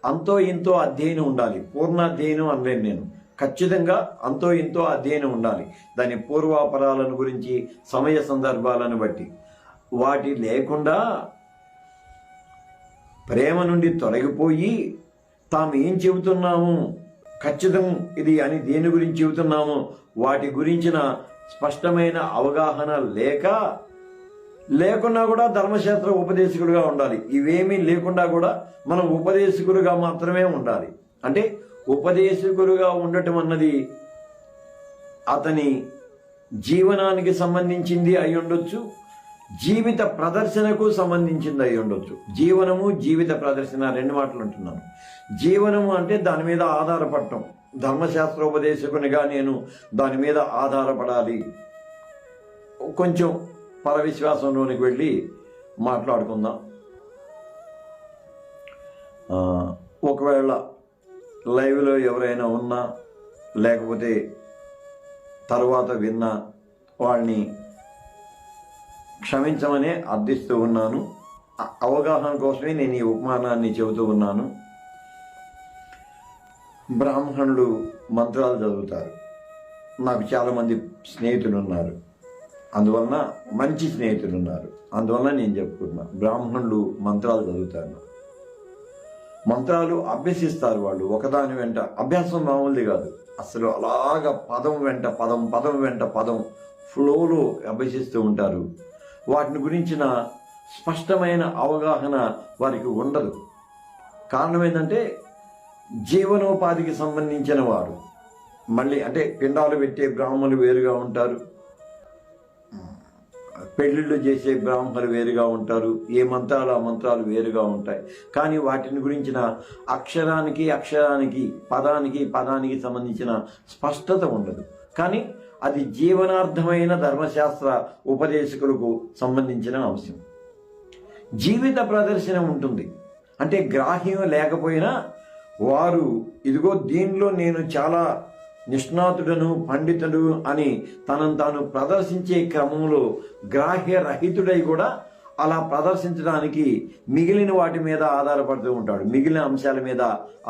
Speaker 1: అంతో ఇంతో అధ్యయనం ఉండాలి. పూర్ణాధ్యయనం అనలేను నేను, ఖచ్చితంగా అంతో ఇంతో అధ్యయనం ఉండాలి దాని పూర్వాపరాలను గురించి, సమయ సందర్భాలను బట్టి. వాటి లేకుండా ప్రేమ నుండి తొలగిపోయి తాము ఏం చెబుతున్నాము, ఖచ్చితం ఇది అని దేని గురించి చెబుతున్నాము, వాటి గురించిన స్పష్టమైన అవగాహన లేకున్నా కూడా ధర్మశాస్త్ర ఉపదేశకులుగా ఉండాలి. ఇవేమీ లేకుండా కూడా మనం ఉపదేశకులుగా మాత్రమే ఉండాలి. అంటే ఉపదేశకులుగా ఉండటం అన్నది అతని జీవనానికి సంబంధించింది అయి ఉండొచ్చు, జీవిత ప్రదర్శనకు సంబంధించింది అయి ఉండొచ్చు. జీవనము, జీవిత ప్రదర్శన రెండు మాటలు అంటున్నాను. జీవనము అంటే దాని మీద ఆధారపడటం. ధర్మశాస్త్రోపదేశకునిగా నేను దాని మీద ఆధారపడాలి. కొంచెం పరవిశ్వాసంలోనికి వెళ్ళి మాట్లాడుకుందాం. ఒకవేళ లైవ్లో ఎవరైనా ఉన్నా లేకపోతే తర్వాత విన్నా వాళ్ళని క్షమించమనే అర్థిస్తూ ఉన్నాను. అవగాహన కోసమే నేను ఈ ఉపమానాన్ని చెబుతూ ఉన్నాను. బ్రాహ్మణులు మంత్రాలు చదువుతారు. నాకు చాలామంది స్నేహితులు ఉన్నారు, అందువలన మంచి స్నేహితులు ఉన్నారు, అందువలన నేను చెప్పుకున్నా. బ్రాహ్మణులు మంత్రాలు చదువుతారు, మంత్రాలు అభ్యసిస్తారు. వాళ్ళు ఒకదాని వెంట అభ్యాసం మామూలుది కాదు, అసలు అలాగ పదం వెంట పదం, పదం వెంట పదం ఫ్లోలో అభ్యసిస్తూ ఉంటారు. వాటిని గురించిన స్పష్టమైన అవగాహన వారికి ఉండదు. కారణం ఏంటంటే జీవనోపాధికి సంబంధించిన వారు మళ్ళీ అంటే పిండాలు పెట్టే బ్రాహ్మణులు వేరుగా ఉంటారు, పెళ్ళిళ్ళు చేసే బ్రాహ్మణులు వేరుగా ఉంటారు, ఏ మంత్రాలు ఆ మంత్రాలు వేరుగా ఉంటాయి. కానీ వాటిని గురించిన అక్షరానికి పదానికి సంబంధించిన స్పష్టత ఉండదు. కానీ అది జీవనార్థమైన ధర్మశాస్త్ర ఉపదేశకులకు సంబంధించిన అంశం. జీవిత ప్రదర్శన ఉంటుంది. అంటే గ్రాహ్యం లేకపోయినా వారు ఇదిగో దీనిలో నేను చాలా నిష్ణాతుడను, పండితుడు అని తనను తాను ప్రదర్శించే క్రమంలో గ్రాహ్యరహితుడై కూడా అలా ప్రదర్శించడానికి మిగిలిన వాటి మీద ఆధారపడుతూ ఉంటాడు, మిగిలిన అంశాల మీద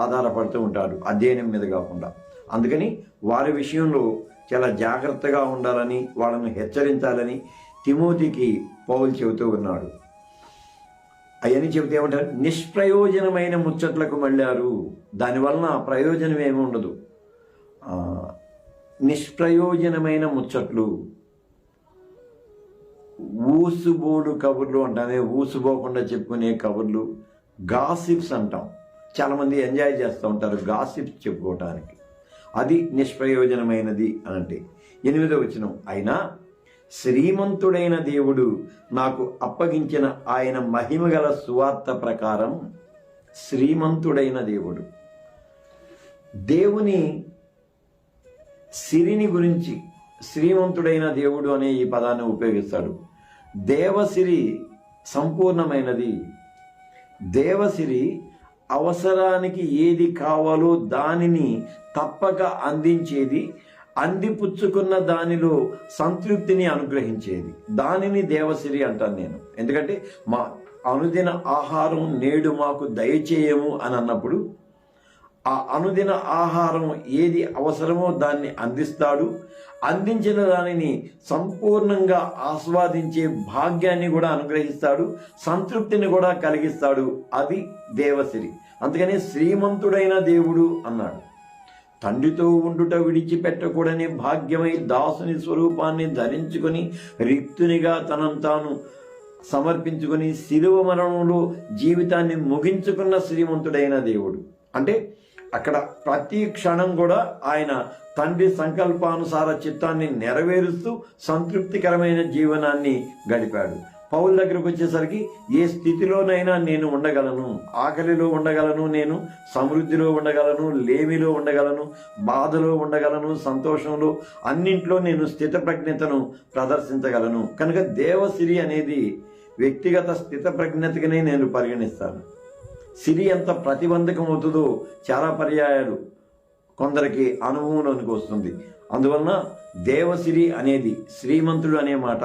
Speaker 1: ఆధారపడుతూ ఉంటాడు, అధ్యయనం మీద కాకుండా. అందుకని వారి విషయంలో చాలా జాగ్రత్తగా ఉండాలని, వాళ్ళను హెచ్చరించాలని తిమోతికి పౌలు చెబుతూ ఉన్నాడు. అవన్నీ చెబితే ఏమంటారు? నిష్ప్రయోజనమైన ముచ్చట్లకు మళ్ళారు, దానివలన ప్రయోజనం ఏమి ఉండదు. నిష్ప్రయోజనమైన ముచ్చట్లు, ఊసుబోడు కబుర్లు అంటామే, ఊసుపోకుండా చెప్పుకునే కబుర్లు, గాసిప్స్ అంటాం. చాలామంది ఎంజాయ్ చేస్తూ ఉంటారు గాసిప్స్ చెప్పుకోవటానికి. అది నిష్ప్రయోజనమైనది అని అంటే. 8వ వచనం, అయినా శ్రీమంతుడైన దేవుడు నాకు అప్పగించిన ఆయన మహిమగల సువార్త ప్రకారం. శ్రీమంతుడైన దేవుడు, దేవుని సిరిని గురించి శ్రీమంతుడైన దేవుడు అనే ఈ పదాన్ని ఉపయోగిస్తాడు. దేవసిరి సంపూర్ణమైనది. దేవసిరి అవసరానికి ఏది కావాలో దానిని తప్పక అందించేది, అందిపుచ్చుకున్న దానిలో సంతృప్తిని అనుగ్రహించేది. దానిని దేవసిరి అంటాను నేను. ఎందుకంటే మా అనుదిన ఆహారం నేడు మాకు దయచేయము అని అన్నప్పుడు ఆ అనుదిన ఆహారం ఏది అవసరమో దాన్ని అందిస్తాడు, అందించిన దానిని సంపూర్ణంగా ఆస్వాదించే భాగ్యాన్ని కూడా అనుగ్రహిస్తాడు, సంతృప్తిని కూడా కలిగిస్తాడు. అది దేవసిరి. అందుకని శ్రీమంతుడైన దేవుడు అన్నాడు. తండ్రితో ఉండుట విడిచిపెట్టకూడని భాగ్యమై దాసుని స్వరూపాన్ని ధరించుకొని రిక్తునిగా తనను తాను సమర్పించుకొని శిలువ మరణంలో జీవితాన్ని ముగించుకున్న శ్రీమంతుడైన దేవుడు. అంటే అక్కడ ప్రతి క్షణం కూడా ఆయన తండ్రి సంకల్పానుసార చిత్తాన్ని నెరవేరుస్తూ సంతృప్తికరమైన జీవనాన్ని గడిపాడు. పౌలు దగ్గరకు వచ్చేసరికి ఏ స్థితిలోనైనా నేను ఉండగలను, ఆకలిలో ఉండగలను, నేను సమృద్ధిలో ఉండగలను, లేమిలో ఉండగలను, బాధలో ఉండగలను, సంతోషంలో, అన్నింట్లో నేను స్థితప్రజ్ఞతను ప్రదర్శించగలను. కనుక దేవసిరి అనేది వ్యక్తిగత స్థితప్రజ్ఞతగానే నేను పరిగణిస్తాను. సిరి ఎంత ప్రతిబంధకం అవుతుందో చాలా పర్యాయాలు కొందరికి అనుభవంలోనికి వస్తుంది. అందువలన దేవసిరి అనేది, శ్రీమంతుడు అనే మాట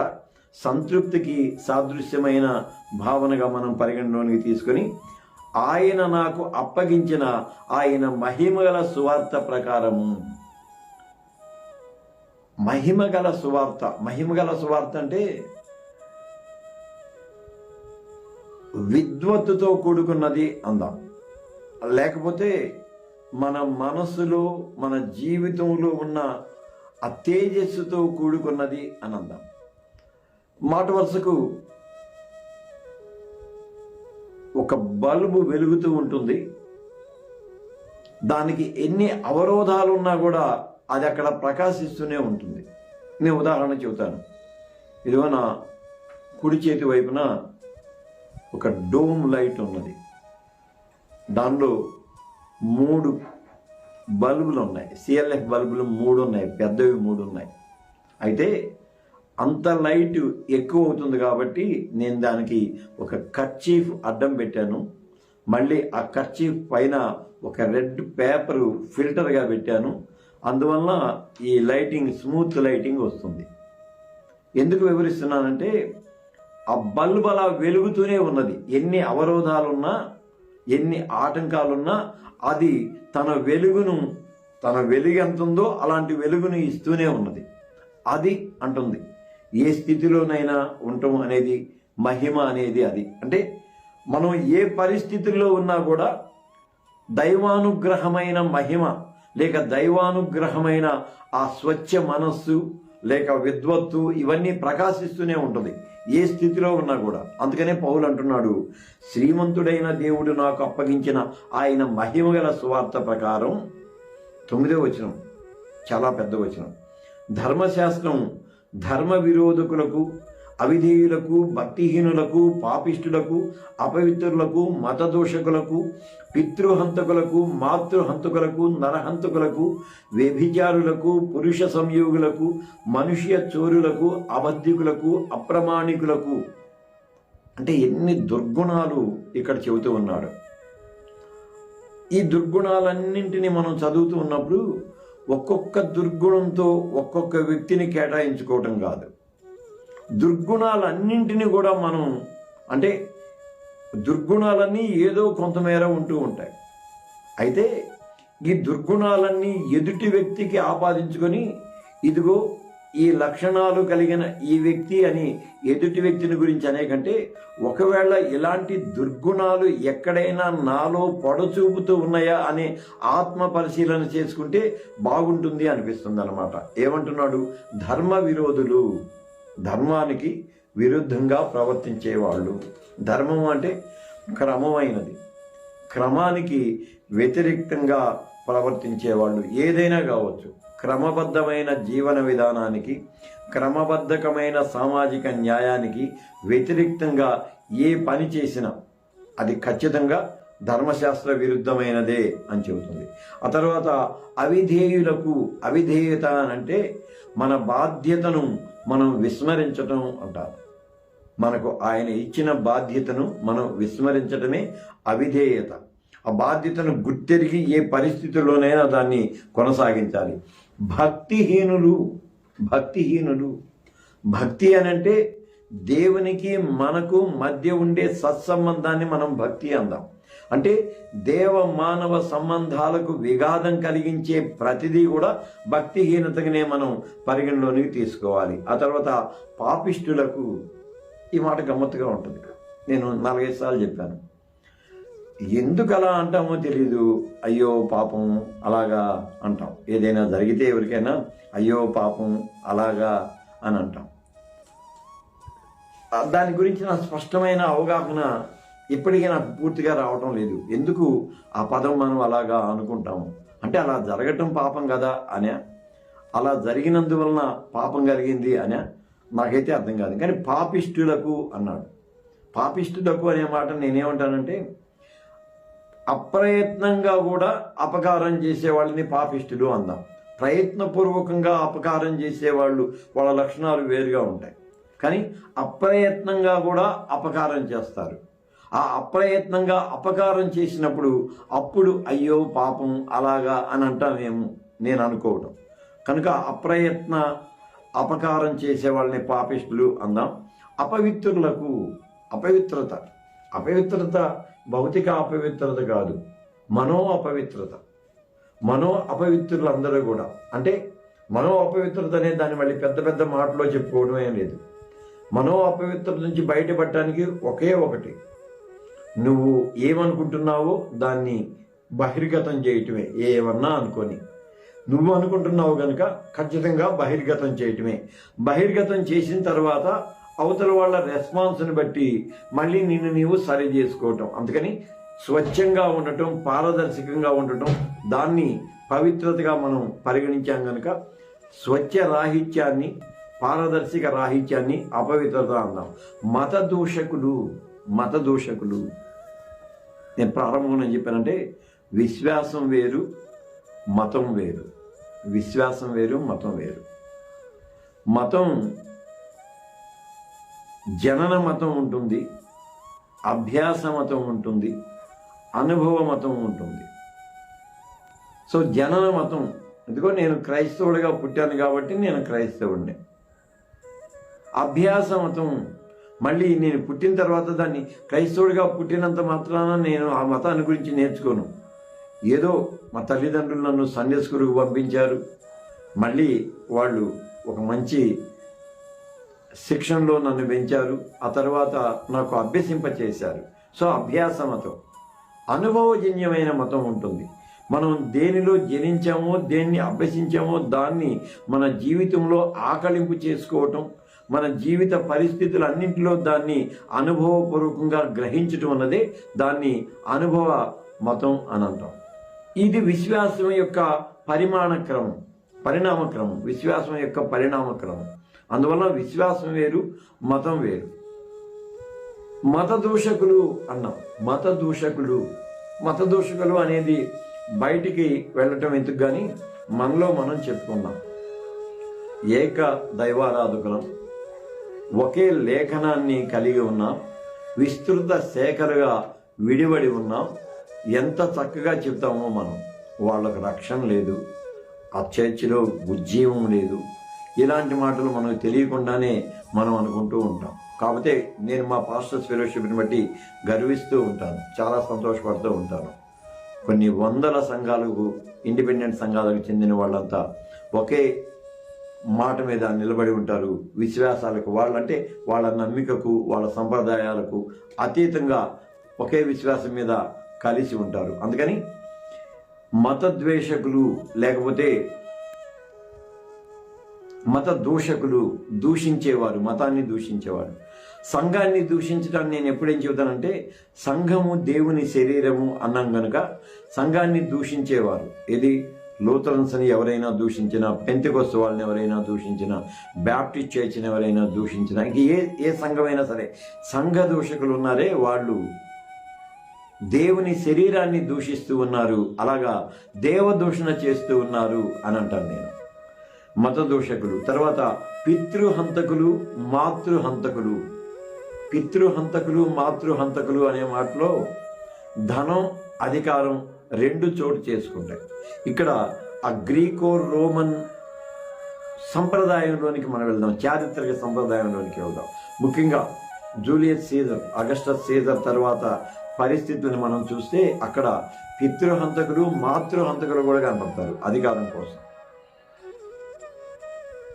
Speaker 1: సంతృప్తికి సాదృశ్యమైన భావనగా మనం పరిగణలోనికి తీసుకొని ఆయన నాకు అప్పగించిన ఆయన మహిమగల సువార్త ప్రకారము. మహిమగల సువార్త అంటే విద్వత్తుతో కూడుకున్నది అందాం, లేకపోతే మన మనసులో మన జీవితంలో ఉన్న ఆ తేజస్సుతో కూడుకున్నది అని అందాం. మాట వరుసకు ఒక బల్బు వెలుగుతూ ఉంటుంది, దానికి ఎన్ని అవరోధాలు ఉన్నా కూడా అది అక్కడ ప్రకాశిస్తూనే ఉంటుంది. నేను ఉదాహరణ చెబుతాను. ఇదిగో నా కుడి చేతి వైపున ఒక డోమ్ లైట్ ఉన్నది, దానిలో 3 బల్బులు ఉన్నాయి, CLF బల్బులు 3 ఉన్నాయి, పెద్దవి 3 ఉన్నాయి. అయితే అంత లైట్ ఎక్కువ అవుతుంది కాబట్టి నేను దానికి ఒక కర్చీఫ్ అడ్డం పెట్టాను. మళ్ళీ ఆ కర్చీఫ్ పైన ఒక రెడ్ పేపరు ఫిల్టర్గా పెట్టాను. అందువల్ల ఈ లైటింగ్ స్మూత్ లైటింగ్ వస్తుంది. ఎందుకు వివరిస్తున్నానంటే ఆ బల్బ్ అలా వెలుగుతూనే ఉన్నది. ఎన్ని అవరోధాలున్నా, ఎన్ని ఆటంకాలున్నా అది తన వెలుగు ఎంత ఉందో అలాంటి వెలుగును ఇస్తూనే ఉన్నది. అది అంటుంది ఏ స్థితిలోనైనా ఉండటం అనేది మహిమ అనేది. అది అంటే మనం ఏ పరిస్థితుల్లో ఉన్నా కూడా దైవానుగ్రహమైన మహిమ లేక దైవానుగ్రహమైన ఆ స్వచ్ఛ మనస్సు, లేక విద్వత్తు ఇవన్నీ ప్రకాశిస్తూనే ఉంటుంది ఏ స్థితిలో ఉన్నా కూడా. అందుకనే పౌలు అంటున్నాడు, శ్రీమంతుడైన దేవుడు నాకు అప్పగించిన ఆయన మహిమగల సువార్త ప్రకారం. 9వ వచనం చాలా పెద్ద వచనం. ధర్మశాస్త్రం ధర్మ విరోధకులకు, అవిధేయులకు, భక్తిహీనులకు, పాపిష్టులకు, అపవిత్రులకు, మతదోషకులకు, పితృహంతకులకు, మాతృహంతకులకు, నరహంతకులకు, వ్యభిచారులకు, పురుష సంయోగులకు, మనుష్య చోరులకు, అబద్ధికులకు, అప్రమాణికులకు. అంటే ఎన్ని దుర్గుణాలు ఇక్కడ చెబుతూ ఉన్నాడు. ఈ దుర్గుణాలన్నింటినీ మనం చదువుతూ ఉన్నప్పుడు ఒక్కొక్క దుర్గుణంతో ఒక్కొక్క వ్యక్తిని కేటాయించుకోవటం కాదు, దుర్గుణాలన్నింటినీ కూడా మనం, అంటే దుర్గుణాలన్నీ ఏదో కొంతమేర ఉంటూ ఉంటాయి. అయితే ఈ దుర్గుణాలన్నీ ఎదుటి వ్యక్తికి ఆపాదించుకొని, ఇదిగో ఈ లక్షణాలు కలిగిన ఈ వ్యక్తి అని ఎదుటి వ్యక్తిని గురించి అనేకంటే, ఒకవేళ ఇలాంటి దుర్గుణాలు ఎక్కడైనా నాలో పొడచూపుతూ ఉన్నాయా అనే ఆత్మ పరిశీలన చేసుకుంటే బాగుంటుంది అనిపిస్తుంది అన్నమాట. ఏమంటున్నాడు? ధర్మ విరోధులు, ధర్మానికి విరుద్ధంగా ప్రవర్తించేవాళ్ళు. ధర్మం అంటే క్రమమైనది, క్రమానికి వ్యతిరేకంగా ప్రవర్తించేవాళ్ళు. ఏదైనా కావచ్చు, క్రమబద్ధమైన జీవన విధానానికి, క్రమబద్ధకమైన సామాజిక న్యాయానికి వ్యతిరేకంగా ఏ పని చేసినా అది ఖచ్చితంగా ధర్మశాస్త్ర విరుద్ధమైనదే అని చెబుతుంది. ఆ తర్వాత అవిధేయులకు, అవిధేయత అంటే మన బాధ్యతను మనం విస్మరించటం అంటారు. మనకు ఆయన ఇచ్చిన బాధ్యతను మనం విస్మరించడమే అవిధేయత. ఆ బాధ్యతను గుర్తెరిగి ఏ పరిస్థితుల్లోనైనా దాన్ని కొనసాగించాలి. భక్తిహీనులు, భక్తిహీనులు, భక్తి అనంటే దేవునికి మనకు మధ్య ఉండే సత్సంబంధాన్ని మనం భక్తి అందాం. అంటే దేవ మానవ సంబంధాలకు విఘాతం కలిగించే ప్రతిదీ కూడా భక్తిహీనతగానే మనం పరిగణలోనికి తీసుకోవాలి. ఆ తర్వాత పాపిష్టులకు, ఈ మాట గమ్మత్తుగా ఉంటుంది. నేను 4-5 సార్లు చెప్పాను. ఎందుకు అలా అంటామో తెలీదు. అయ్యో పాపం అలాగా అంటాం. ఏదైనా జరిగితే ఎవరికైనా అయ్యో పాపం అలాగా అని అంటాం. దాని గురించి నా స్పష్టమైన అవగాహన ఇప్పటికీ నాకు పూర్తిగా రావటం లేదు. ఎందుకు ఆ పదం మనం అలాగా అనుకుంటాము అంటే, అలా జరగటం పాపం కదా అనే, అలా జరిగినందువలన పాపం కలిగింది అనే నాకైతే అర్థం కాదు. కానీ పాపిష్టులకు అన్నాడు. పాపిష్టులకు అనే మాట నేనేమంటానంటే, అప్రయత్నంగా కూడా అపకారం చేసే వాళ్ళని పాపిష్టులు అందాం. ప్రయత్నపూర్వకంగా అపకారం చేసేవాళ్ళు, వాళ్ళ లక్షణాలు వేరుగా ఉంటాయి. కానీ అప్రయత్నంగా కూడా అపకారం చేస్తారు. ఆ అప్రయత్నంగా అపకారం చేసినప్పుడు అప్పుడు అయ్యో పాపం అలాగా అని అంటామేమో నేను అనుకోవటం. కనుక అప్రయత్న అపకారం చేసే వాళ్ళని పాపిష్టులు అందాం. అపవిత్రులకు, అపవిత్రత, అపవిత్రత భౌతిక అపవిత్రత కాదు, మనో అపవిత్రత. మనో అపవిత్రులందరూ కూడా, అంటే మనో అపవిత్రత అనే దాన్ని మళ్ళీ పెద్ద పెద్ద మాటలో చెప్పుకోవడం ఏం లేదు. మనో అపవిత్రత నుంచి బయటపడటానికి ఒకే ఒకటి, నువ్వు ఏమనుకుంటున్నావో దాన్ని బహిర్గతం చేయటమే. ఏమన్నా అనుకొని నువ్వు అనుకుంటున్నావు కనుక ఖచ్చితంగా బహిర్గతం చేయటమే. బహిర్గతం చేసిన తర్వాత అవతల వాళ్ళ రెస్పాన్స్ని బట్టి మళ్ళీ నిన్ను నీవు సరి చేసుకోవటం. అందుకని స్వచ్ఛంగా ఉండటం, పారదర్శకంగా ఉండటం, దాన్ని పవిత్రతగా మనం పరిగణించాం కనుక స్వచ్ఛ రాహిత్యాన్ని, పారదర్శక రాహిత్యాన్ని అపవిత్రత అందాం. మత దూషకులు, మత దూషకులు. నేను ప్రారంభంలో ఏం చెప్పానంటే, విశ్వాసం వేరు, మతం వేరు. విశ్వాసం వేరు, మతం వేరు. మతం జనన మతం ఉంటుంది, అభ్యాస మతం ఉంటుంది, అనుభవ మతం ఉంటుంది. సో జనన మతం, ఎందుకో నేను క్రైస్తవుడిగా పుట్టాను కాబట్టి నేను క్రైస్తవుడిని. అభ్యాస మతం, మళ్ళీ నేను పుట్టిన తర్వాత దాన్ని క్రైస్తవుడిగా పుట్టినంత మాత్రాన నేను ఆ మతాన్ని గురించి నేర్చుకోను. ఏదో మా తల్లిదండ్రులు నన్ను సండే స్కూల్కి పంపించారు, మళ్ళీ వాళ్ళు ఒక మంచి శిక్షణలో నన్ను పెంచారు, ఆ తర్వాత నాకు అభ్యసింపచేశారు. సో అభ్యాస మతం. అనుభవజన్యమైన మతం ఉంటుంది. మనం దేనిలో జనించామో, దేన్ని అభ్యసించామో దాన్ని మన జీవితంలో ఆకలింపు చేసుకోవటం, మన జీవిత పరిస్థితులన్నింటిలో దాన్ని అనుభవపూర్వకంగా గ్రహించటం అన్నదే దాన్ని అనుభవ మతం అని అంటాం. ఇది విశ్వాసం యొక్క పరిణామక్రమం, విశ్వాసం యొక్క పరిణామక్రమం. అందువల్ల విశ్వాసం వేరు, మతం వేరు. మత దూషకులు అన్నాం. మత దూషకులు అనేది బయటికి వెళ్ళటం ఎందుకు కానీ మనలో మనం చెప్పుకున్నాం. ఏక దైవారాధకులం, ఒకే లేఖనాన్ని కలిగి ఉన్నాం, విస్తృత శాఖలుగా విడివడి ఉన్నాం. ఎంత చక్కగా చెప్తామో మనం. వాళ్ళకు రక్షణ లేదు, ఆ చర్చిలో ఉజ్జీవం లేదు, ఇలాంటి మాటలు మనకు తెలియకుండానే మనం అనుకుంటూ ఉంటాం. కాకపోతే నేను మా పాస్టర్స్ ఫెలోషిప్ని బట్టి గర్విస్తూ ఉంటాను, చాలా సంతోషపడుతూ ఉంటాను. కొన్ని వందల సంఘాలకు, ఇండిపెండెంట్ సంఘాలకు చెందిన వాళ్ళంతా ఒకే మాట మీద నిలబడి ఉంటారు. విశ్వాసాలకు, వాళ్ళంటే వాళ్ళ నమ్మికకు, వాళ్ళ సంప్రదాయాలకు అతీతంగా ఒకే విశ్వాసం మీద కలిసి ఉంటారు. అందుకని మతద్వేషకులు లేకపోతే మత దూషకులు, దూషించేవారు, మతాన్ని దూషించేవారు. సంఘాన్ని దూషించడాన్ని నేను ఎప్పుడేం చెబుతానంటే, సంఘము దేవుని శరీరము అన్నాం గనుక సంఘాన్ని దూషించేవారు. ఇది లూథరన్స్ని ఎవరైనా దూషించినా, పెంతెకొస్తు వాళ్ళని ఎవరైనా దూషించినా, బ్యాప్టిస్ట్ చర్చిని ఎవరైనా దూషించినా, ఇంక ఏ సంఘమైనా సరే సంఘ దూషకులు ఉన్నారే వాళ్ళు దేవుని శరీరాన్ని దూషిస్తూ ఉన్నారు, అలాగా దేవదూషణ చేస్తూ ఉన్నారు అని అంటాను నేను. మత దూషకులు. తర్వాత పితృహంతకులు, మాతృహంతకులు అనే మాటలో ధనం, అధికారం రెండు చోటు చేసుకుంటాయి. ఇక్కడ ఆ గ్రీకో రోమన్ సంప్రదాయంలోనికి మనం వెళ్దాం, చారిత్రక సంప్రదాయంలోనికి వెళ్దాం. ముఖ్యంగా జూలియస్ సీజర్, అగస్టస్ సీజర్ తర్వాత పరిస్థితులను మనం చూస్తే అక్కడ పితృహంతకులు, మాతృహంతకులు కూడా కనపడతారు అధికారం కోసం.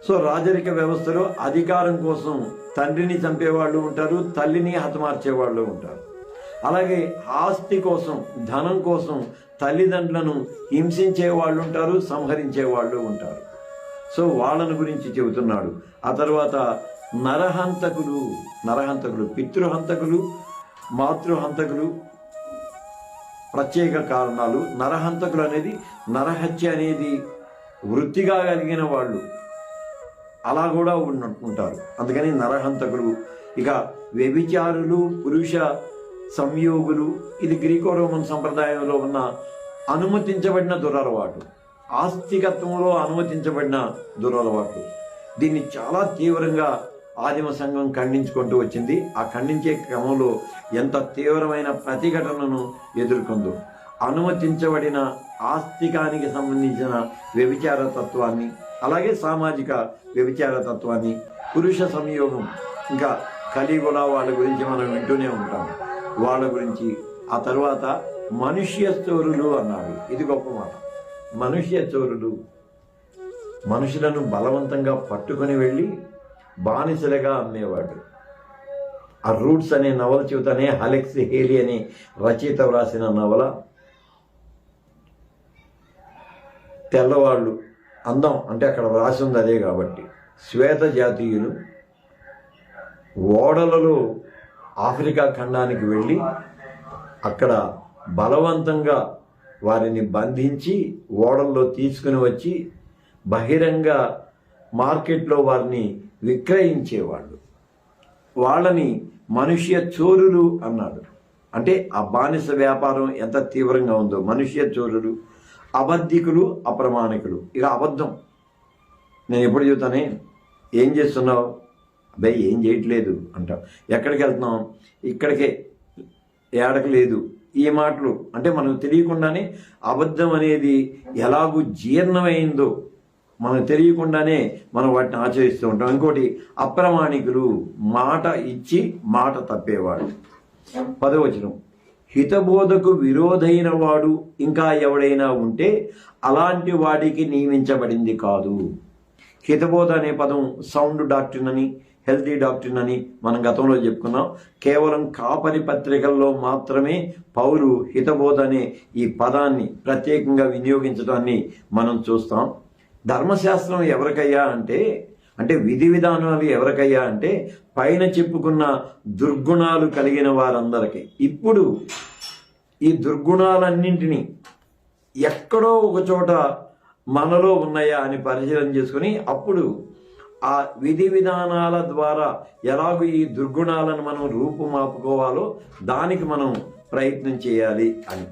Speaker 1: సో రాజరిక వ్యవస్థలో అధికారం కోసం తండ్రిని చంపేవాళ్ళు ఉంటారు, తల్లిని హతమార్చేవాళ్ళు ఉంటారు. అలాగే ఆస్తి కోసం, ధనం కోసం తల్లిదండ్రులను హింసించే వాళ్ళు ఉంటారు, సంహరించే వాళ్ళు ఉంటారు. సో వాళ్ళను గురించి చెబుతున్నాడు. ఆ తర్వాత నరహంతకులు, పితృహంతకులు, మాతృహంతకులు ప్రత్యేక కారణాలు. నరహంతకులు అనేది, నరహత్య అనేది వృత్తిగా కలిగిన వాళ్ళు అలా కూడా ఉంటారు. అందుకని నరహంతకులు. ఇక వ్యభిచారులు, పురుష సంయోగులు, ఇది గ్రీకో రోమన్ సంప్రదాయంలో ఉన్న అనుమతించబడిన దురలవాటు, ఆస్తికత్వంలో అనుమతించబడిన దురలవాటు. దీన్ని చాలా తీవ్రంగా ఆదిమ సంఘం ఖండించుకుంటూ వచ్చింది. ఆ ఖండించే క్రమంలో ఎంత తీవ్రమైన ప్రతిఘటనను ఎదుర్కొందో. అనుమతించబడిన ఆస్తికానికి సంబంధించిన వ్యభిచార తత్వాన్ని, అలాగే సామాజిక వ్యభిచార తత్వాన్ని, పురుష సంయోగం, ఇంకా కలిగుల వాళ్ళ గురించి మనం వింటూనే ఉంటాం. వాళ్ళ గురించి. ఆ తర్వాత మనుష్య చోరులు అన్నారు. ఇది గొప్ప మాట. మనుష్య చోరులు, మనుషులను బలవంతంగా పట్టుకొని వెళ్ళి బానిసలుగా అమ్మేవాడు. ఆ రూట్స్ అనే నవల చెబుతానే, అలెక్స్ హేలీ అనే రచయిత వ్రాసిన నవల. తెల్లవాళ్ళు, అందం అంటే అక్కడ వ్రాసి ఉంది అదే కాబట్టి, శ్వేత జాతీయులు ఓడలలో ఆఫ్రికా ఖండానికి వెళ్ళి అక్కడ బలవంతంగా వారిని బంధించి ఓడల్లో తీసుకుని వచ్చి బహిరంగ మార్కెట్లో వారిని విక్రయించేవాళ్ళు. వాళ్ళని మనుష్య చోరులు అన్నాడు. అంటే ఆ బానిస వ్యాపారం ఎంత తీవ్రంగా ఉందో. మనుష్య చోరులు, అబద్ధికులు, అప్రమాణికులు. ఇక అబద్ధం నేను ఎప్పుడు చెబుతానే, ఏం చేస్తున్నావు, అబ్బాయి ఏం చేయట్లేదు అంటాం. ఎక్కడికి వెళ్తున్నాం, ఇక్కడికే, ఏడక లేదు. ఈ మాటలు అంటే మనకు తెలియకుండానే అబద్ధం అనేది ఎలాగూ జీర్ణమైందో మనకు తెలియకుండానే మనం వాటిని ఆచరిస్తూ ఉంటాం. ఇంకోటి అప్రమాణికులు, మాట ఇచ్చి మాట తప్పేవాడు. 10వ వచనం, హితబోధకు విరోధైన వాడు ఇంకా ఎవడైనా ఉంటే అలాంటి వాడికి నియమించబడింది కాదు. హితబోధ అనే పదం సౌండ్ డాక్ట్రిన్ అని, హెల్తీ డాక్ట్రిన్ అని మనం గతంలో చెప్పుకున్నాం. కేవలం కాపరి పత్రికల్లో మాత్రమే పౌలు హితబోధ అనే ఈ పదాన్ని ప్రత్యేకంగా వినియోగించడాన్ని మనం చూస్తాం. ధర్మశాస్త్రం ఎవరికయ్యా అంటే విధి విధానాలు ఎవరికయ్యా అంటే పైన చెప్పుకున్న దుర్గుణాలు కలిగిన వారందరికీ. ఇప్పుడు ఈ దుర్గుణాలన్నింటినీ ఎక్కడో ఒక చోట మనలో ఉన్నాయా అని పరిశీలన చేసుకుని అప్పుడు ఆ విధి విధానాల ద్వారా ఎలాగో ఈ దుర్గుణాలను మనం రూపుమాపుకోవాలో దానికి మనం ప్రయత్నం చేయాలి అని.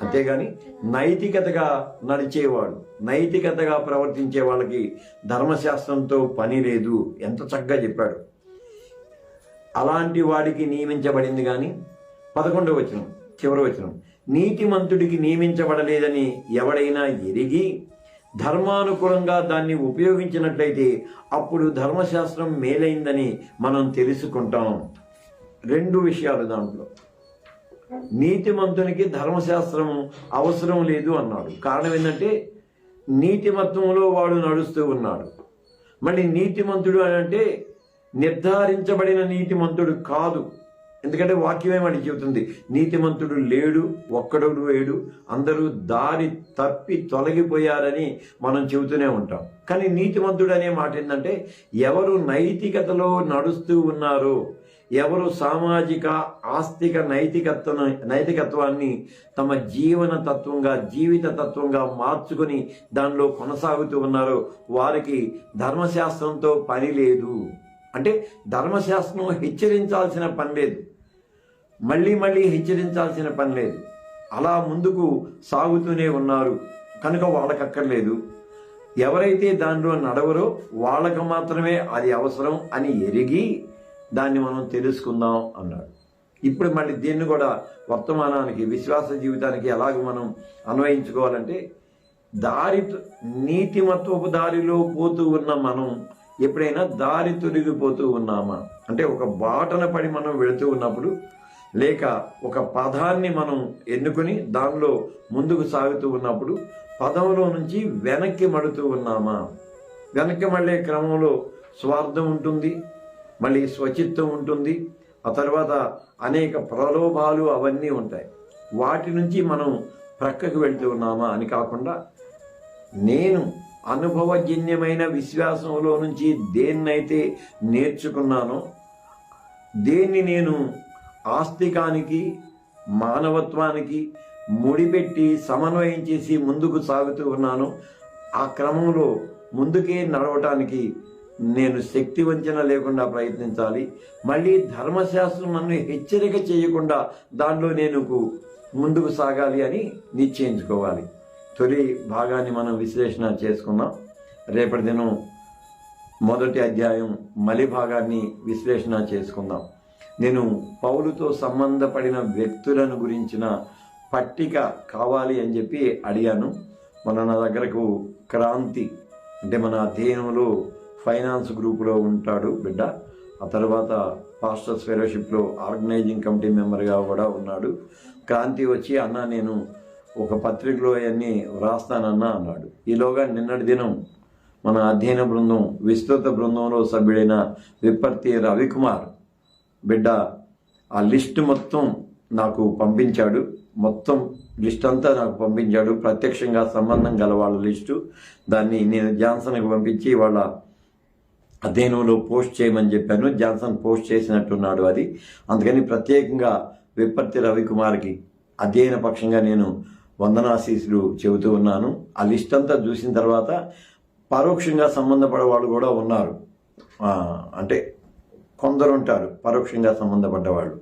Speaker 1: అంతేగాని నైతికతగా నడిచేవాడు, నైతికతగా ప్రవర్తించే వాళ్ళకి ధర్మశాస్త్రంతో పని లేదు. ఎంత చక్కగా చెప్పాడు. అలాంటి వాడికి నియమించబడింది. కానీ 11వ వచనం చివరి వచనం, నీతిమంతుడికి నియమించబడలేదని ఎవడైనా ఎరిగి ధర్మానుకూలంగా దాన్ని ఉపయోగించినట్లయితే అప్పుడు ధర్మశాస్త్రం మేలైందని మనం తెలుసుకుంటాం. 2 విషయాలు దాంట్లో. నీతిమంతునికి ధర్మశాస్త్రం అవసరం లేదు అన్నాడు. కారణం ఏంటంటే నీతిమత్వంలో వాడు నడుస్తూ ఉన్నాడు. మళ్ళీ నీతిమంతుడు అని అంటే నిర్ధారించబడిన నీతిమంతుడు కాదు. ఎందుకంటే వాక్యమే మనకి చెబుతుంది, నీతిమంతుడు లేడు, ఒక్కడు లేడు, అందరూ దారి తప్పి తొలగిపోయారని మనం చెబుతూనే ఉంటాం. కానీ నీతిమంతుడు అనే మాట ఏంటంటే ఎవరు నైతికతలో నడుస్తూ ఉన్నారో, ఎవరు సామాజిక ఆస్తిక నైతికత్వాన్ని తమ జీవన తత్వంగా జీవిత తత్వంగా మార్చుకొని దానిలో కొనసాగుతూ ఉన్నారో వారికి ధర్మశాస్త్రంతో పని లేదు. అంటే ధర్మశాస్త్రం హెచ్చరించాల్సిన పని లేదు, మళ్ళీ హెచ్చరించాల్సిన పని లేదు. అలా ముందుకు సాగుతూనే ఉన్నారు కనుక వాళ్ళకి అక్కర్లేదు. ఎవరైతే దానిలో నడవరో వాళ్ళకు మాత్రమే అది అవసరం అని ఎరిగి దాన్ని మనం తెలుసుకుందాం అన్నాడు. ఇప్పుడు మళ్ళీ దీన్ని కూడా వర్తమానానికి, విశ్వాస జీవితానికి ఎలాగ మనం అన్వయించుకోవాలంటే నీతిమత్వపు దారిలో పోతూ ఉన్న మనం ఎప్పుడైనా దారి తొలగిపోతూ ఉన్నామా అంటే ఒక బాటన పడి మనం వెళుతూ ఉన్నప్పుడు, లేక ఒక పదాన్ని మనం ఎన్నుకుని దానిలో ముందుకు సాగుతూ ఉన్నప్పుడు పదంలో నుంచి వెనక్కి మడుతూ ఉన్నామా? వెనక్కి మళ్ళీ క్రమంలో స్వార్థం ఉంటుంది, మళ్ళీ స్వచిత్తం ఉంటుంది, ఆ తర్వాత అనేక ప్రలోభాలు అవన్నీ ఉంటాయి. వాటి నుంచి మనం ప్రక్కకు వెళ్తూ ఉన్నామా అని కాకుండా నేను అనుభవజన్యమైన విశ్వాసంలో నుంచి దేన్నైతే నేర్చుకున్నానో, దేన్ని నేను ఆస్తికానికి మానవత్వానికి ముడిపెట్టి సమన్వయం చేసి ముందుకు సాగుతూ ఉన్నాను, ఆ క్రమంలో ముందుకే నడవటానికి నేను శక్తి వంచన లేకుండా ప్రయత్నించాలి. మళ్ళీ ధర్మశాస్త్రం నన్ను హెచ్చరిక చేయకుండా దానిలో నేను ముందుకు సాగాలి అని నిశ్చయించుకోవాలి. తొలి భాగాన్ని మనం విశ్లేషణ చేసుకుందాం. రేపటి దినం మొదటి అధ్యాయం మలి భాగాన్ని విశ్లేషణ చేసుకుందాం. నేను పౌలుతో సంబంధపడిన వ్యక్తులను గురించిన పట్టిక కావాలి అని చెప్పి అడిగాను. నా దగ్గరకు క్రాంతి అంటే మన అధ్యయనంలో ఫైనాన్స్ గ్రూపులో ఉంటాడు బిడ్డ. ఆ తర్వాత పాస్టర్స్ ఫెలోషిప్లో ఆర్గనైజింగ్ కమిటీ మెంబర్గా కూడా ఉన్నాడు. క్రాంతి వచ్చి అన్న నేను ఒక పత్రికలో అవన్నీ వ్రాస్తానన్నా అన్నాడు. ఈలోగా నిన్నటి దినం మన అధ్యయన బృందం విస్తృత బృందంలో సభ్యుడైన విప్పర్తి రవికుమార్ బిడ్డ ఆ లిస్ట్ మొత్తం నాకు పంపించాడు. మొత్తం లిస్ట్ అంతా నాకు పంపించాడు, ప్రత్యక్షంగా సంబంధం గల వాళ్ళ లిస్టు. దాన్ని నేను జాన్సన్కి పంపించి వాళ్ళ అధ్యయనంలో పోస్ట్ చేయమని చెప్పాను. జాన్సన్ పోస్ట్ చేసినట్టున్నాడు అది. అందుకని ప్రత్యేకంగా విప్పర్తి రవికుమార్కి అధ్యయన పక్షంగా నేను వందనాశీస్సులు చెబుతూ ఉన్నాను. ఆ లిస్ట్ అంతా చూసిన తర్వాత పరోక్షంగా సంబంధపడే వాళ్ళు కూడా ఉన్నారు, అంటే కొందరు ఉంటారు పరోక్షంగా సంబంధపడ్డవాళ్ళు.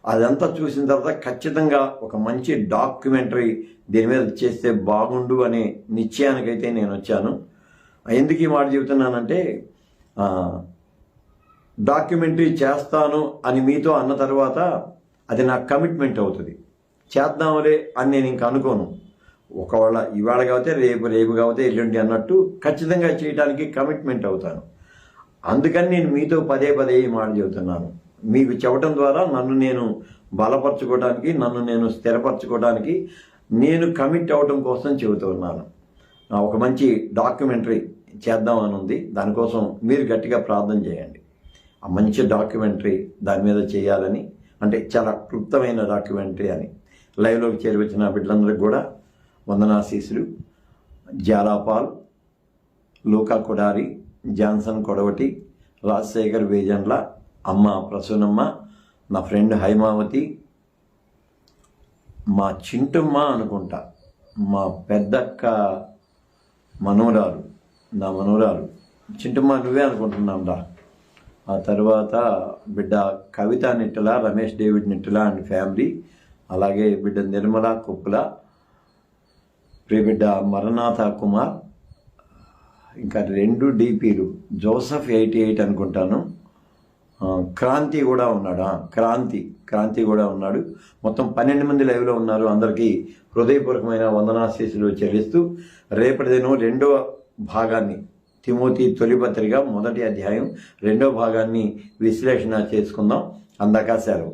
Speaker 1: అదంతా చూసిన తర్వాత ఖచ్చితంగా ఒక మంచి డాక్యుమెంటరీ దీని మీద చేస్తే బాగుండు అనే నిశ్చయానికైతే నేను వచ్చాను. ఎందుకు ఈ మాట చెబుతున్నానంటే డాక్యుమెంటరీ చేస్తాను అని మీతో అన్న తర్వాత అది నాకు కమిట్మెంట్ అవుతుంది. చేద్దాంలే అని నేను ఇంక అనుకోను. ఒకవేళ ఇవాళ కాకపోతే రేపు కాకపోతే ఎల్లుండి అన్నట్టు ఖచ్చితంగా చేయడానికి కమిట్మెంట్ అవుతాను. అందుకని నేను మీతో పదే ఈ మాట చెబుతున్నాను. మీకు చెప్పడం ద్వారా నన్ను నేను బలపరచుకోవడానికి, నన్ను నేను స్థిరపరచుకోవడానికి నేను కమిట్ అవడం కోసం చెబుతున్నాను. ఒక మంచి డాక్యుమెంటరీ చేద్దామని ఉంది. దానికోసం మీరు గట్టిగా ప్రార్థన చేయండి. మంచి డాక్యుమెంటరీ దాని మీద చేయాలని, అంటే చాలా క్లుప్తమైన డాక్యుమెంటరీ అని. లైవ్లోకి చేరువచ్చిన బిడ్డలందరికీ కూడా వందనాశీస్సులు. జాలాపాల్, లూకా కొడారి, జాన్సన్ కొడవటి, రాజశేఖర్ వేజండ్ల, అమ్మ ప్రసూనమ్మ, నా ఫ్రెండ్ హైమావతి, మా చింటమ్మ అనుకుంటా, మా పెద్దక్క మనోరాలు, నా మనోరాలు చింటమ్మ నువ్వే అనుకుంటున్నాం రా. ఆ తర్వాత బిడ్డ Kavitha Nittala, Ramesh David Nittala and family, అలాగే బిడ్డ నిర్మల కుప్పుల, బిడ్డ మరణాథ కుమార్, ఇంకా 2 DPలు, జోసఫ్ 88 అనుకుంటాను, క్రాంతి కూడా ఉన్నాడు, క్రాంతి కూడా ఉన్నాడు. మొత్తం 12 మంది లైవ్లో ఉన్నారు. అందరికీ హృదయపూర్వకమైన వందనాశీస్సులు చెల్లిస్తూ రేపటి దినం 2వ భాగాన్ని, తిమోతి తొలి పత్రిక 1వ అధ్యాయం 2వ భాగాన్ని విశ్లేషణ చేసుకుందాం. అందాక సెలవు.